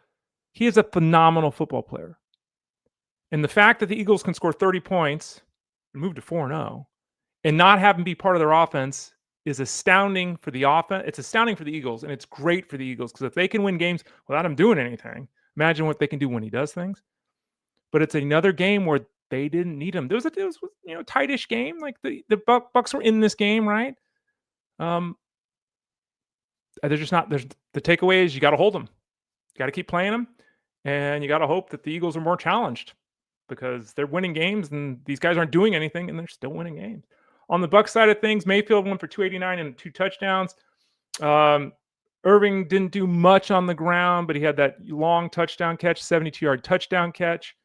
He is a phenomenal football player. And the fact that the Eagles can score 30 points and move to 4-0 and not have him be part of their offense is astounding for the offense. It's astounding for the Eagles, and it's great for the Eagles because if they can win games without him doing anything, imagine what they can do when he does things. But it's another game where they didn't need him. There was a tightish game. Like the Bucs were in this game, right? They're just not. There's the takeaway is you got to hold them. You got to keep playing them, and you got to hope that the Eagles are more challenged because they're winning games and these guys aren't doing anything and they're still winning games. On the Bucs side of things, Mayfield went for 289 and 2 touchdowns. Irving didn't do much on the ground, but he had that long touchdown catch, 72-yard touchdown catch.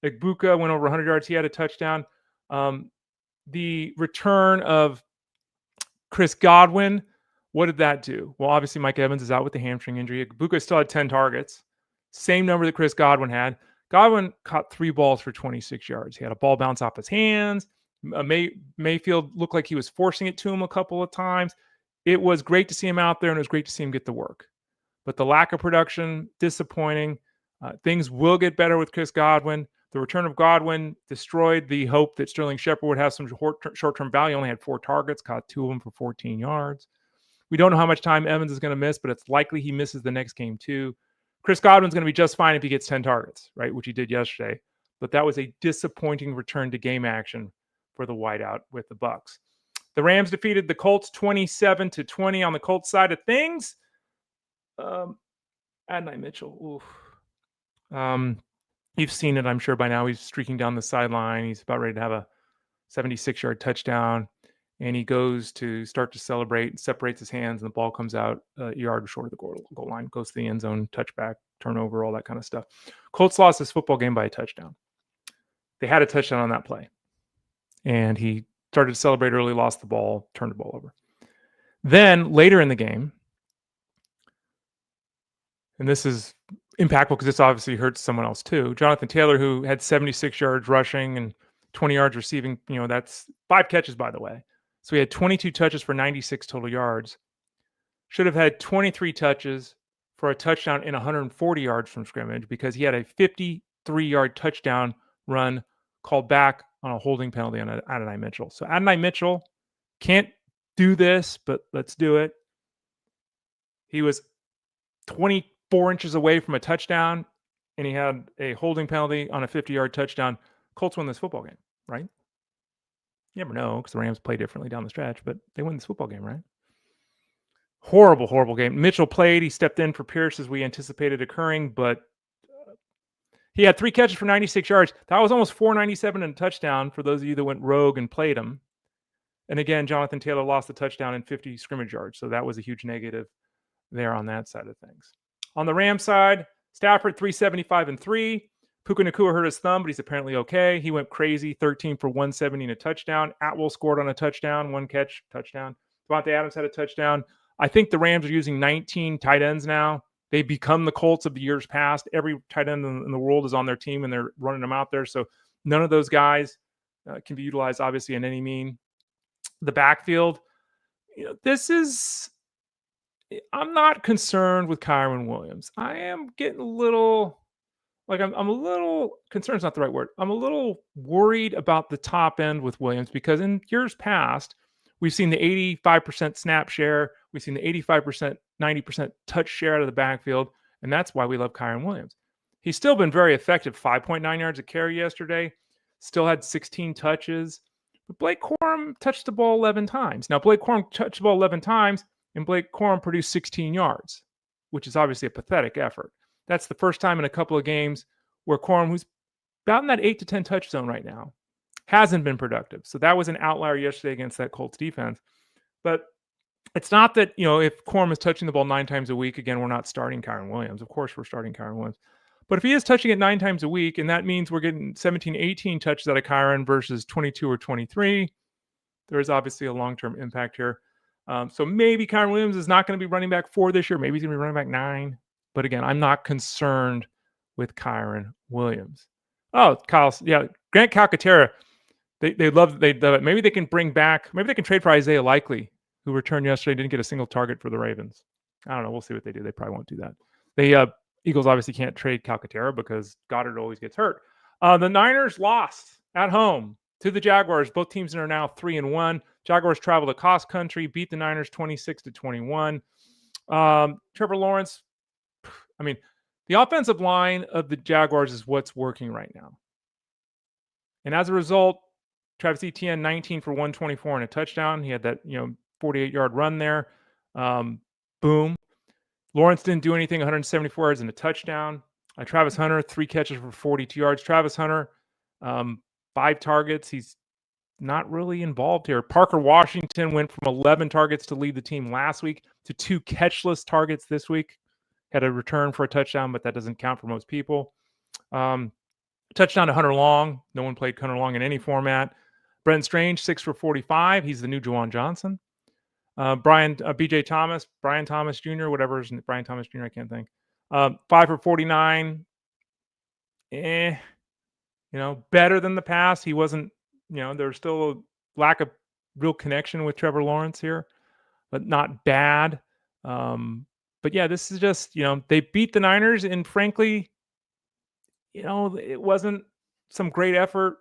Igbuka went over 100 yards. He had a touchdown. The return of Chris Godwin, what did that do? Well, obviously Mike Evans is out with the hamstring injury. Igbuka still had 10 targets. Same number that Chris Godwin had. Godwin caught 3 balls for 26 yards. He had a ball bounce off his hands. Mayfield looked like he was forcing it to him a couple of times. It was great to see him out there, and it was great to see him get the work. But the lack of production, disappointing. Things will get better with Chris Godwin. The return of Godwin destroyed the hope that Sterling Shepard would have some short-term value. Only had 4 targets, caught 2 of them for 14 yards. We don't know how much time Evans is going to miss, but it's likely he misses the next game too. Chris Godwin's going to be just fine if he gets 10 targets, right, which he did yesterday. But that was a disappointing return to game action for the wideout with the Bucs. The Rams defeated the Colts 27-20 on the Colts side of things. Adonai Mitchell, you've seen it, I'm sure, by now. He's streaking down the sideline. He's about ready to have a 76-yard touchdown. And he goes to start to celebrate and separates his hands, and the ball comes out a yard short of the goal line, goes to the end zone, touchback, turnover, all that kind of stuff. Colts lost this football game by a touchdown. They had a touchdown on that play. And he started to celebrate early, lost the ball, turned the ball over. Then later in the game, and this is impactful because this obviously hurts someone else too. Jonathan Taylor, who had 76 yards rushing and 20 yards receiving, that's 5 catches, by the way. So he had 22 touches for 96 total yards. Should have had 23 touches for a touchdown in 140 yards from scrimmage because he had a 53-yard touchdown run called back on a holding penalty on Adonai Mitchell. So Adonai Mitchell can't do this, but let's do it. He was 24 inches away from a touchdown, and he had a holding penalty on a 50-yard touchdown. Colts win this football game, right? You never know because the Rams play differently down the stretch, but they win this football game, right? Horrible game. Mitchell played. He stepped in for Pierce as we anticipated occurring, but he had 3 catches for 96 yards. That was almost 497 and a touchdown for those of you that went rogue and played him. And again, Jonathan Taylor lost the touchdown and 50 scrimmage yards, so that was a huge negative there on that side of things. On the Rams side, Stafford 375 and 3. Puka Nacua hurt his thumb, but he's apparently okay. He went crazy, 13 for 170 and a touchdown. Atwell scored on a touchdown, 1 catch, touchdown. Devontae Adams had a touchdown. I think the Rams are using 19 tight ends now. They become the Colts of the years past. Every tight end in the world is on their team, and they're running them out there. So none of those guys can be utilized, obviously, in any mean. The backfield, I'm not concerned with Kyren Williams. I am getting a little, I'm a little, concerned is not the right word. I'm a little worried about the top end with Williams because in years past, we've seen the 85% snap share. We've seen the 85%, 90% touch share out of the backfield. And that's why we love Kyren Williams. He's still been very effective. 5.9 yards a carry yesterday. Still had 16 touches. But Blake Corum touched the ball 11 times. Now, Blake Corum touched the ball 11 times, and Blake Corum produced 16 yards, which is obviously a pathetic effort. That's the first time in a couple of games where Corum, who's about in that 8 to 10 touch zone right now, hasn't been productive. So that was an outlier yesterday against that Colts defense. But it's not that, if Corum is touching the ball 9 times a week, again, we're not starting Kyren Williams. Of course, we're starting Kyren Williams. But if he is touching it 9 times a week, and that means we're getting 17, 18 touches out of Kyren versus 22 or 23, there is obviously a long-term impact here. So maybe Kyren Williams is not going to be running back 4 this year. Maybe he's going to be running back 9. But again, I'm not concerned with Kyren Williams. Oh, Kyle, yeah, Grant Calcaterra. They love it. Maybe they can bring back, maybe they can trade for Isaiah Likely, who returned yesterday, didn't get a single target for the Ravens. I don't know. We'll see what they do. They probably won't do that. Eagles obviously can't trade Calcaterra because Goddard always gets hurt. The Niners lost at home to the Jaguars. Both teams are now 3-1. Jaguars traveled across country, beat the Niners 26-21. Trevor Lawrence, the offensive line of the Jaguars is what's working right now. And as a result, Travis Etienne, 19 for 124 and a touchdown. He had that, 48-yard run there. Boom. Lawrence didn't do anything, 174 yards and a touchdown. Travis Hunter, 3 catches for 42 yards. Travis Hunter, 5 targets. He's not really involved here. Parker Washington went from 11 targets to lead the team last week to 2 catchless targets this week. Had a return for a touchdown, but that doesn't count for most people. Touchdown to Hunter Long. No one played Hunter Long in any format. Brent Strange, 6 for 45. He's the new Juwan Johnson. Brian Thomas Jr., whatever is Brian Thomas Jr., I can't think. 5 for 49. Better than the past. He wasn't, there's still a lack of real connection with Trevor Lawrence here, but not bad. But yeah, this is just, they beat the Niners, and frankly, it wasn't some great effort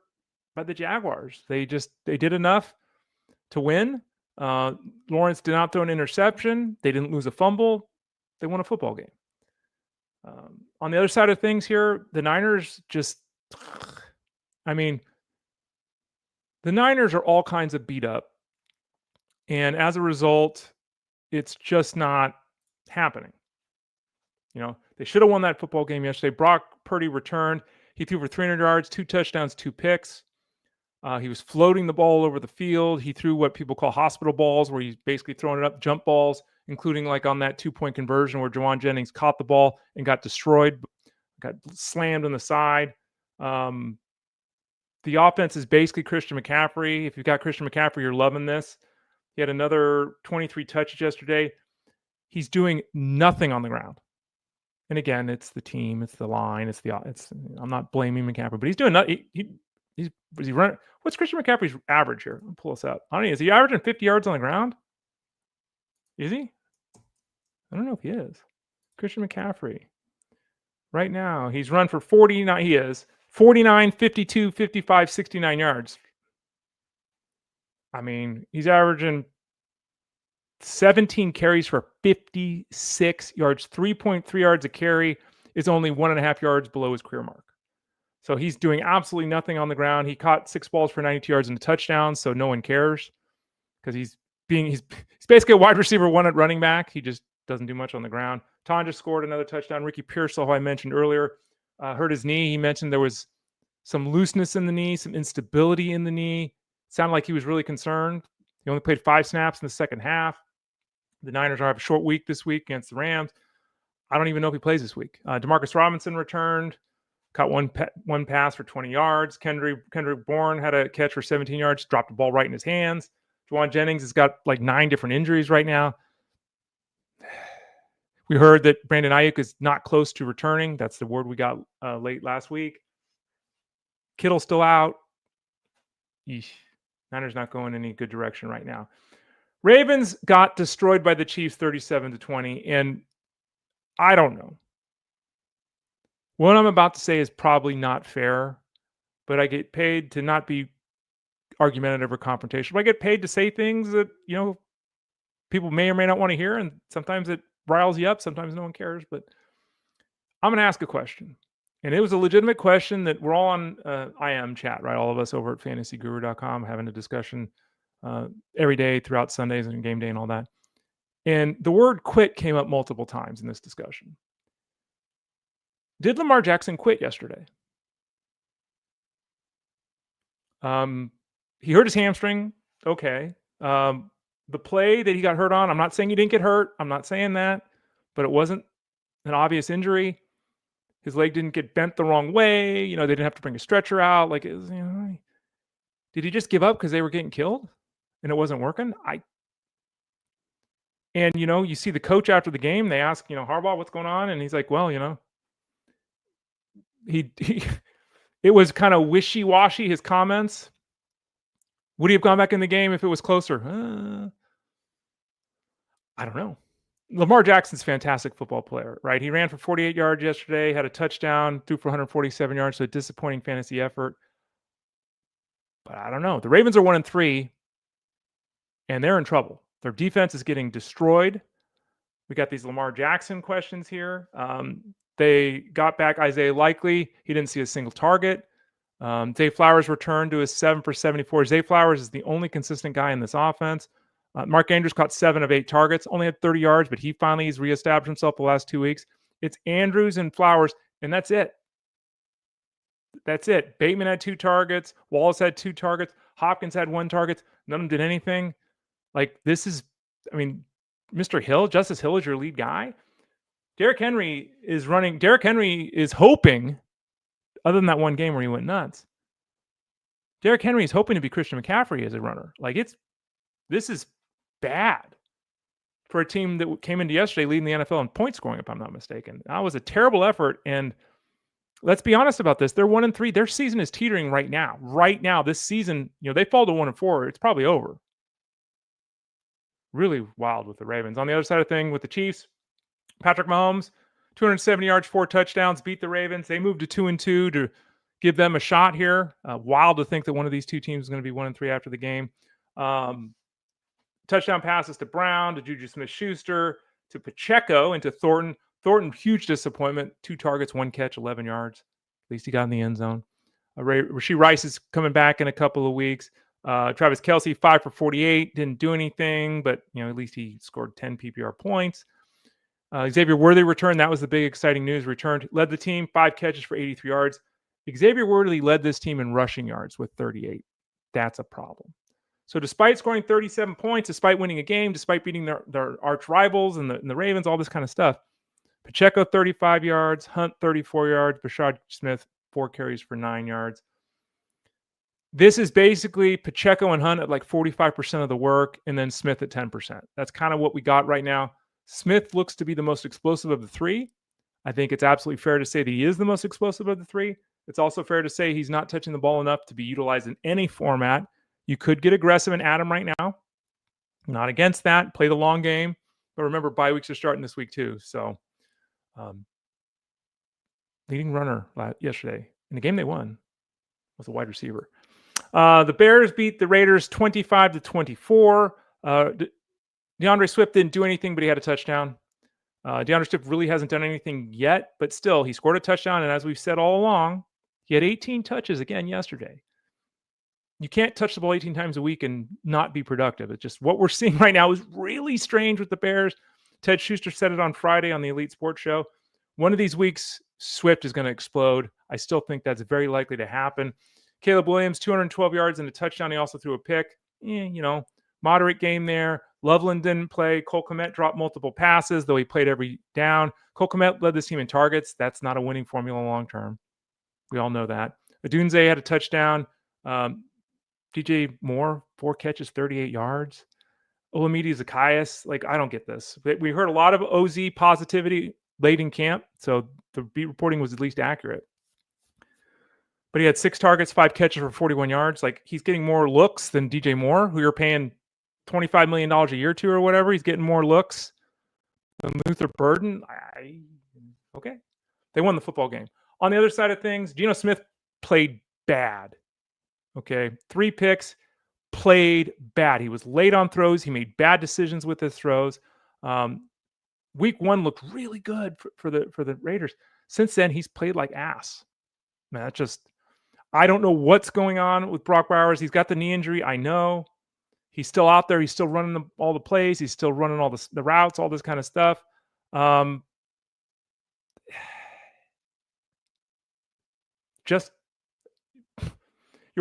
by the Jaguars. They did enough to win. Lawrence did not throw an interception. They didn't lose a fumble. They won a football game. On the other side of things here, the Niners the Niners are all kinds of beat up. And as a result, it's just not happening. They should have won that football game yesterday. Brock Purdy returned. He threw for 300 yards, 2 touchdowns, 2 picks. He was floating the ball over the field. He threw what people call hospital balls, where he's basically throwing it up, jump balls, including like on that 2-point conversion where Jawan Jennings caught the ball and got destroyed, got slammed on the side. The offense is basically Christian McCaffrey. If you've got Christian McCaffrey, you're loving this. He had another 23 touches yesterday. He's doing nothing on the ground. And again, it's the team, it's the line, I'm not blaming McCaffrey, but he's doing nothing. Is he running? What's Christian McCaffrey's average here? I'll pull this up. I don't know. Is he averaging 50 yards on the ground? Is he? I don't know if he is. Christian McCaffrey. Right now, he's run for 49. He is 49, 52, 55, 69 yards. He's averaging 17 carries for 56 yards. 3.3 yards a carry is only 1.5 yards below his career mark. So he's doing absolutely nothing on the ground. He caught 6 balls for 92 yards and a touchdown, so no one cares because he's he's basically a wide receiver one at running back. He just doesn't do much on the ground. Tonja scored another touchdown. Ricky Pearsall, who I mentioned earlier, hurt his knee. He mentioned there was some looseness in the knee, some instability in the knee. Sounded like he was really concerned. He only played 5 snaps in the second half. The Niners have a short week this week against the Rams. I don't even know if he plays this week. Demarcus Robinson returned, caught one pass for 20 yards. Kendrick Bourne had a catch for 17 yards, dropped the ball right in his hands. Juwan Jennings has got like 9 different injuries right now. We heard that Brandon Ayuk is not close to returning. That's the word we got late last week. Kittle's still out. Eesh. Niners not going any good direction right now. Ravens got destroyed by the Chiefs 37-20, and I don't know. What I'm about to say is probably not fair, but I get paid to not be argumentative or confrontational. I get paid to say things that, people may or may not want to hear, and sometimes it riles you up, sometimes no one cares, but I'm going to ask a question. And it was a legitimate question that we're all on IM chat, right? All of us over at fantasyguru.com having a discussion every day throughout Sundays and game day and all that. And the word quit came up multiple times in this discussion. Did Lamar Jackson quit yesterday? He hurt his hamstring. Okay. The play that he got hurt on, I'm not saying he didn't get hurt. I'm not saying that, but it wasn't an obvious injury. His leg didn't get bent the wrong way. They didn't have to bring a stretcher out. Like, it was, did he just give up because they were getting killed and it wasn't working? And you see the coach after the game, they ask, Harbaugh, what's going on? And he's like, well, he it was kind of wishy-washy, his comments. Would he have gone back in the game if it was closer? I don't know. Lamar Jackson's a fantastic football player, right? He ran for 48 yards yesterday, had a touchdown, threw for 147 yards, so a disappointing fantasy effort. But I don't know. The Ravens are 1-3, and they're in trouble. Their defense is getting destroyed. We got these Lamar Jackson questions here. They got back Isaiah Likely. He didn't see a single target. Zay Flowers returned to his 7 for 74. Zay Flowers is the only consistent guy in this offense. Mark Andrews caught 7 of 8 targets, only had 30 yards, but he finally has reestablished himself the last 2 weeks. It's Andrews and Flowers, and that's it. That's it. Bateman had 2 targets. Wallace had 2 targets. Hopkins had 1 target. None of them did anything. Like, this is, Mr. Hill, Justice Hill is your lead guy. Derrick Henry is running. Derrick Henry is hoping, other than that one game where he went nuts, Derrick Henry is hoping to be Christian McCaffrey as a runner. Like, this is bad for a team that came into yesterday leading the NFL in point scoring, if I'm not mistaken. That was a terrible effort. And let's be honest about this. They're 1-3. Their season is teetering right now. Right now, this season, they fall to 1-4. It's probably over. Really wild with the Ravens. On the other side of the thing with the Chiefs, Patrick Mahomes, 270 yards, 4 touchdowns, beat the Ravens. They moved to 2-2 to give them a shot here. Wild to think that one of these two teams is going to be 1-3 after the game. Touchdown passes to Brown, to Juju Smith-Schuster, to Pacheco, and to Thornton. Thornton, huge disappointment. 2 targets, 1 catch, 11 yards. At least he got in the end zone. Rashee Rice is coming back in a couple of weeks. Travis Kelce, 5 for 48, didn't do anything, but at least he scored 10 PPR points. Xavier Worthy returned. That was the big exciting news. Returned, led the team, 5 catches for 83 yards. Xavier Worthy led this team in rushing yards with 38. That's a problem. So despite scoring 37 points, despite winning a game, despite beating their arch rivals and the Ravens, all this kind of stuff, Pacheco 35 yards, Hunt 34 yards, Brashad Smith 4 carries for 9 yards. This is basically Pacheco and Hunt at like 45% of the work, and then Smith at 10%. That's kind of what we got right now. Smith looks to be the most explosive of the 3. I think it's absolutely fair to say that he is the most explosive of the 3. It's also fair to say he's not touching the ball enough to be utilized in any format. You could get aggressive and add him right now. Not against that. Play the long game. But remember, bye weeks are starting this week too. So, leading runner yesterday in the game they won was a wide receiver. The Bears beat the Raiders 25-24. DeAndre Swift didn't do anything, but he had a touchdown. DeAndre Swift really hasn't done anything yet, but still, he scored a touchdown. And as we've said all along, he had 18 touches again yesterday. You can't touch the ball 18 times a week and not be productive. It's just what we're seeing right now is really strange with the Bears. Ted Schuster said it on Friday on the Elite Sports Show. One of these weeks, Swift is going to explode. I still think that's very likely to happen. Caleb Williams, 212 yards and a touchdown. He also threw a pick. Moderate game there. Loveland didn't play. Cole Kmet dropped multiple passes, though he played every down. Cole Kmet led this team in targets. That's not a winning formula long term. We all know that. Adunze had a touchdown. DJ Moore, 4 catches, 38 yards. Olamide Zacchaeus, I don't get this. We heard a lot of OZ positivity late in camp, so the beat reporting was at least accurate. But he had 6 targets, 5 catches for 41 yards. He's getting more looks than DJ Moore, who you're paying $25 million a year to or whatever. He's getting more looks than Luther Burden. Okay. They won the football game. On the other side of things, Geno Smith played bad. Okay. 3 picks, played bad. He was late on throws. He made bad decisions with his throws. Week 1 looked really good for the Raiders. Since then, he's played like ass. Man, I don't know what's going on with Brock Bowers. He's got the knee injury. I know. He's still out there. He's still running all the plays. He's still running all the routes, all this kind of stuff. Your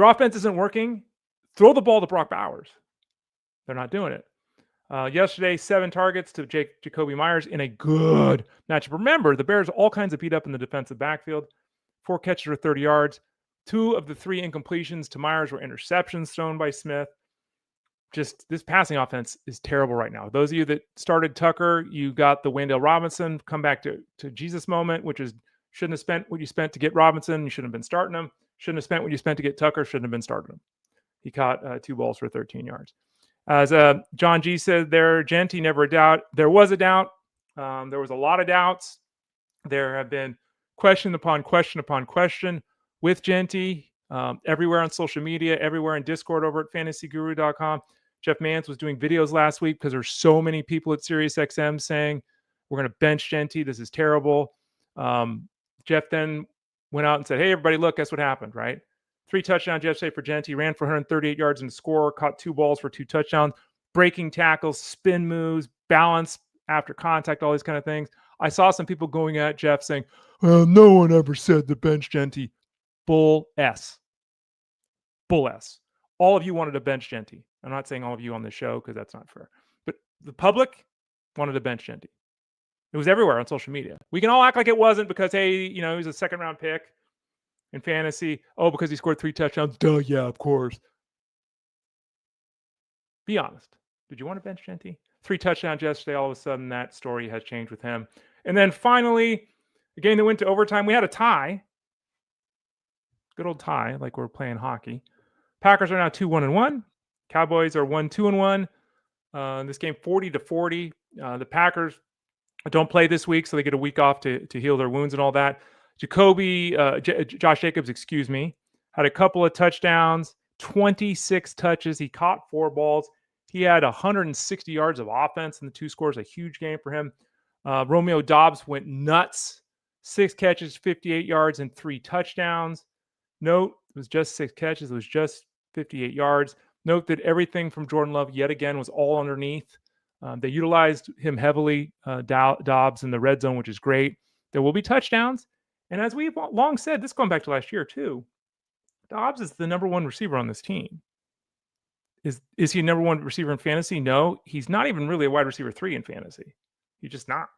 offense isn't working. Throw the ball to Brock Bowers. They're not doing it. Yesterday, 7 targets to Jacoby Myers in a good matchup. Remember, the Bears all kinds of beat up in the defensive backfield. 4 catches for 30 yards. 2 of the 3 incompletions to Myers were interceptions thrown by Smith. Just this passing offense is terrible right now. Those of you that started Tucker, you got the Wandale Robinson come back to Jesus moment, which is shouldn't have spent what you spent to get Robinson. You shouldn't have been starting him. Shouldn't have spent what you spent to get Tucker. Shouldn't have been starting him. He caught 2 balls for 13 yards. As John G said there, Genty, never a doubt. There was a doubt. There was a lot of doubts. There have been question upon question upon question with Genty everywhere on social media, everywhere in Discord over at fantasyguru.com. Jeff Mans was doing videos last week because there's so many people at SiriusXM saying we're going to bench Genty. This is terrible. Jeff then went out and said, hey, everybody, look, guess what happened, right? 3 touchdowns yesterday for Genty, ran for 138 yards and score, caught 2 balls for 2 touchdowns, breaking tackles, spin moves, balance after contact, all these kind of things. I saw some people going at Jeff saying, well, no one ever said to bench Genty. Bull S. Bull S. All of you wanted to bench Genty. I'm not saying all of you on the show because that's not fair. But the public wanted to bench Genty. It was everywhere on social media. We can all act like it wasn't because, hey, he was a 2nd-round pick in fantasy. Oh, because he scored 3 touchdowns. Duh, yeah, of course. Be honest. Did you want to bench Genty? 3 touchdowns yesterday. All of a sudden, that story has changed with him. And then finally, the game that went to overtime, we had a tie. Good old tie, like we're playing hockey. Packers are now 2-1-1. Cowboys are 1-2-1. This game 40-40. The Packers don't play this week, so they get a week off to heal their wounds and all that. Josh Jacobs, had a couple of touchdowns, 26 touches. He caught 4 balls. He had 160 yards of offense in the 2 scores, a huge game for him. Romeo Doubs went nuts. 6 catches, 58 yards, and 3 touchdowns. Note, it was just 6 catches. It was just 58 yards. Note that everything from Jordan Love yet again was all underneath. They utilized him heavily, Dobbs, in the red zone, which is great. There will be touchdowns. And as we've long said, this going back to last year too, Dobbs is the number 1 receiver on this team. Is he number 1 receiver in fantasy? No, he's not even really a wide receiver 3 in fantasy. He's just not.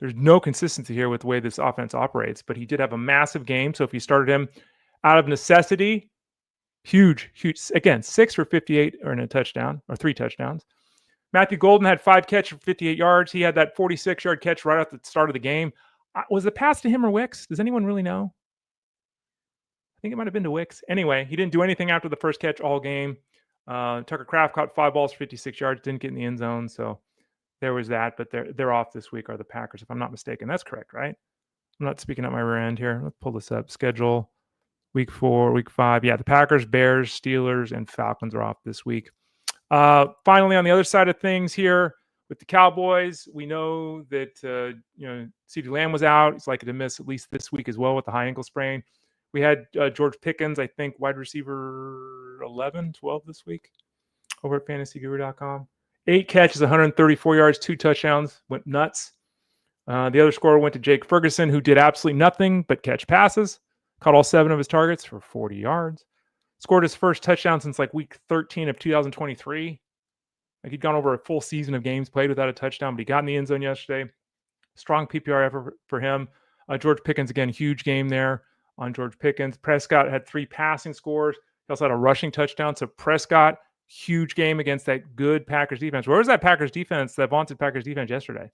There's no consistency here with the way this offense operates, but he did have a massive game. So if you started him out of necessity, huge. Again, 6 for 58 or in a touchdown or 3 touchdowns. Matthew Golden had 5 catches for 58 yards. He had that 46-yard catch right at the start of the game. Was the pass to him or Wicks? Does anyone really know? I think it might have been to Wicks. Anyway, he didn't do anything after the first catch all game. Tucker Kraft caught 5 balls for 56 yards, didn't get in the end zone. So there was that, but they're off this week are the Packers, if I'm not mistaken. That's correct, right? I'm not speaking out my rear end here. Let's pull this up. Schedule, week 4, week 5. Yeah, the Packers, Bears, Steelers, and Falcons are off this week. Finally, on the other side of things here with the Cowboys, we know that CeeDee Lamb was out. He's likely to miss at least this week as well with the high ankle sprain. We had George Pickens, I think, wide receiver 11, 12 this week over at fantasyguru.com. 8 catches, 134 yards, 2 touchdowns, went nuts. The other scorer went to Jake Ferguson, who did absolutely nothing but catch passes, caught all 7 of his targets for 40 yards, scored his first touchdown since like week 13 of 2023. Like he'd gone over a full season of games played without a touchdown, but he got in the end zone yesterday. Strong PPR effort for him. George Pickens, again, huge game there on George Pickens. Prescott had 3 passing scores. He also had a rushing touchdown. So Prescott, huge game against that good Packers defense. Where was that Packers defense, that vaunted Packers defense yesterday?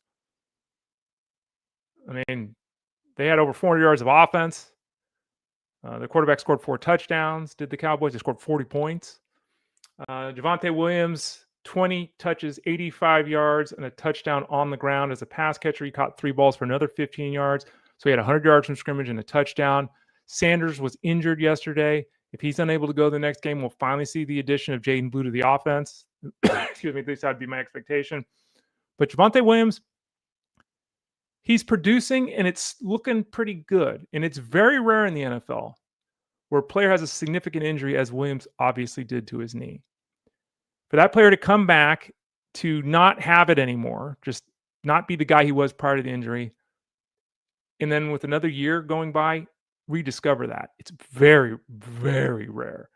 I mean, they had over 400 yards of offense. The quarterback scored 4 touchdowns. Did the Cowboys? They scored 40 points. Javonte Williams, 20 touches, 85 yards, and a touchdown on the ground as a pass catcher. He caught 3 balls for another 15 yards. So he had 100 yards from scrimmage and a touchdown. Sanders was injured yesterday. If he's unable to go the next game, we'll finally see the addition of Jaden Blue to the offense. Excuse me, at least that'd be my expectation. But Javonte Williams, he's producing, and it's looking pretty good. And it's very rare in the NFL where a player has a significant injury, as Williams obviously did to his knee. For that player to come back to not have it anymore, just not be the guy he was prior to the injury, and then with another year going by, rediscover that. It's very, very rare.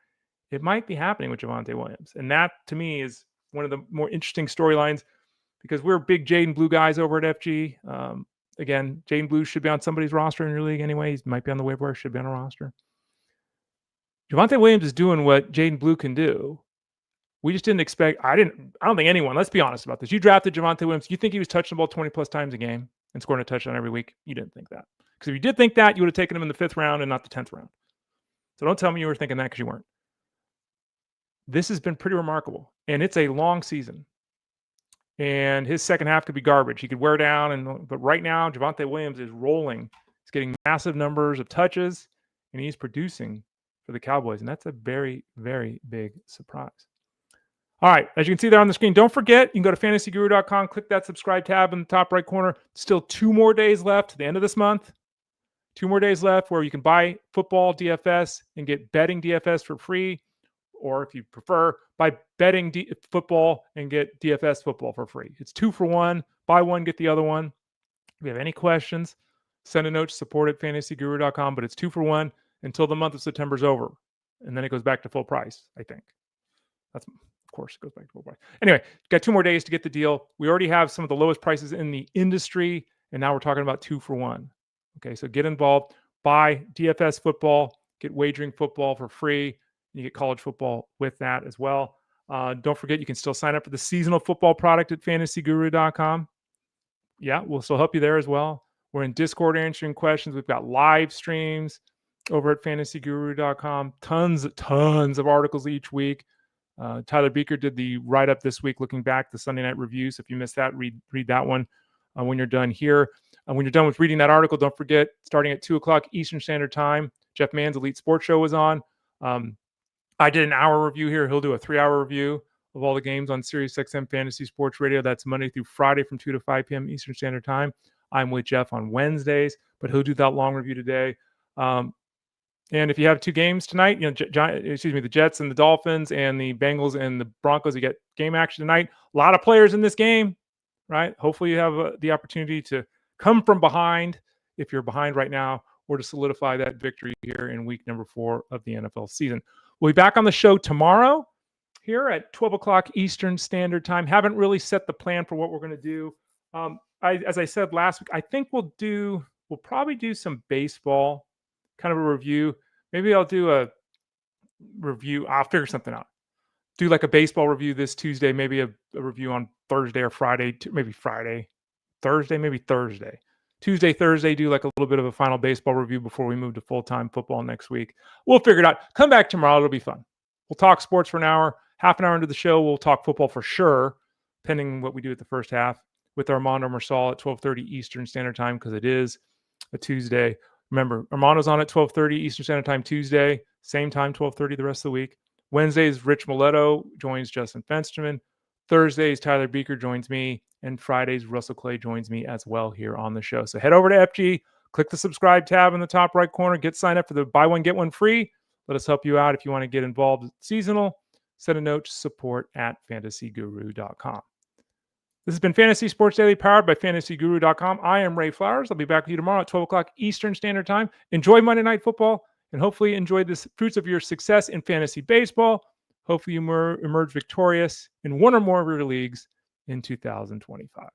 It might be happening with Javonte Williams. And that, to me, is one of the more interesting storylines because we're big Jaden Blue guys over at FG. Again, Jaden Blue should be on somebody's roster in your league anyway. He might be on the waiver wire, should be on a roster. Javonte Williams is doing what Jaden Blue can do. We just didn't expect. I don't think anyone, let's be honest about this. You drafted Javonte Williams. You think he was touching the ball 20 plus times a game and scoring a touchdown every week? You didn't think that. Because if you did think that, you would have taken him in the 5th round and not the 10th round. So don't tell me you were thinking that because you weren't. This has been pretty remarkable. And it's a long season. And his second half could be garbage. He could wear down. But right now, Javonte Williams is rolling. He's getting massive numbers of touches. And he's producing for the Cowboys. And that's a very, very big surprise. All right, as you can see there on the screen, don't forget, you can go to fantasyguru.com, click that subscribe tab in the top right corner. Still 2 more days left to the end of this month. 2 more days left where you can buy football DFS and get betting DFS for free. Or if you prefer, buy betting football and get DFS football for free. It's 2 for 1. Buy one, get the other one. If you have any questions, send a note to support at fantasyguru.com. But it's 2 for 1 until the month of September is over. And then it goes back to full price, I think. Of course, it goes back to full price. Anyway, got 2 more days to get the deal. We already have some of the lowest prices in the industry, and now we're talking about 2 for 1. Okay, so get involved. Buy DFS football, get wagering football for free. You get college football with that as well. Don't forget, you can still sign up for the seasonal football product at fantasyguru.com. Yeah, we'll still help you there as well. We're in Discord answering questions. We've got live streams over at fantasyguru.com. Tons of articles each week. Tyler Beaker did the write-up this week looking back, the Sunday night review. So if you missed that, read that one when you're done here. When you're done with reading that article, don't forget, starting at 2 o'clock Eastern Standard Time, Jeff Mann's Elite Sports Show was on. I did an hour review here. He'll do a 3-hour review of all the games on SiriusXM Fantasy Sports Radio. That's Monday through Friday from 2 to 5 p.m. Eastern Standard Time. I'm with Jeff on Wednesdays, but he'll do that long review today. And if you have 2 games tonight, the Jets and the Dolphins and the Bengals and the Broncos, you get game action tonight. A lot of players in this game, right? Hopefully you have the opportunity to come from behind if you're behind right now, or to solidify that victory here in week number 4 of the NFL season. We'll be back on the show tomorrow here at 12 o'clock Eastern Standard Time. Haven't really set the plan for what we're going to do. As I said last week, I think we'll probably do some baseball, kind of a review. Maybe I'll do a review. I'll figure something out. Do like a baseball review this Tuesday, maybe a review on Thursday or Friday, maybe Friday, Thursday, maybe Thursday. Tuesday, Thursday, do like a little bit of a final baseball review before we move to full-time football next week. We'll figure it out. Come back tomorrow. It'll be fun. We'll talk sports for an hour. Half an hour into the show, we'll talk football for sure, depending what we do at the first half, with Armando Marsal at 12:30 Eastern Standard Time, because it is a Tuesday. Remember, Armando's on at 12:30 Eastern Standard Time Tuesday, same time, 12:30 the rest of the week. Wednesdays, Rich Miletto joins Justin Fensterman. Thursdays, Tyler Beaker joins me. And Fridays, Russell Clay joins me as well here on the show. So head over to FG, Click the subscribe tab in the top right corner. Get signed up for the buy one, get one free. Let us help you out. If you want to get involved with seasonal, send a note to support@fantasyguru.com. This has been Fantasy Sports Daily, powered by fantasyguru.com. I am Ray Flowers. I'll be back with you tomorrow at 12 o'clock Eastern Standard Time. Enjoy Monday Night Football, and hopefully enjoy the fruits of your success in fantasy baseball. Hopefully you emerge victorious in one or more of your leagues in 2025.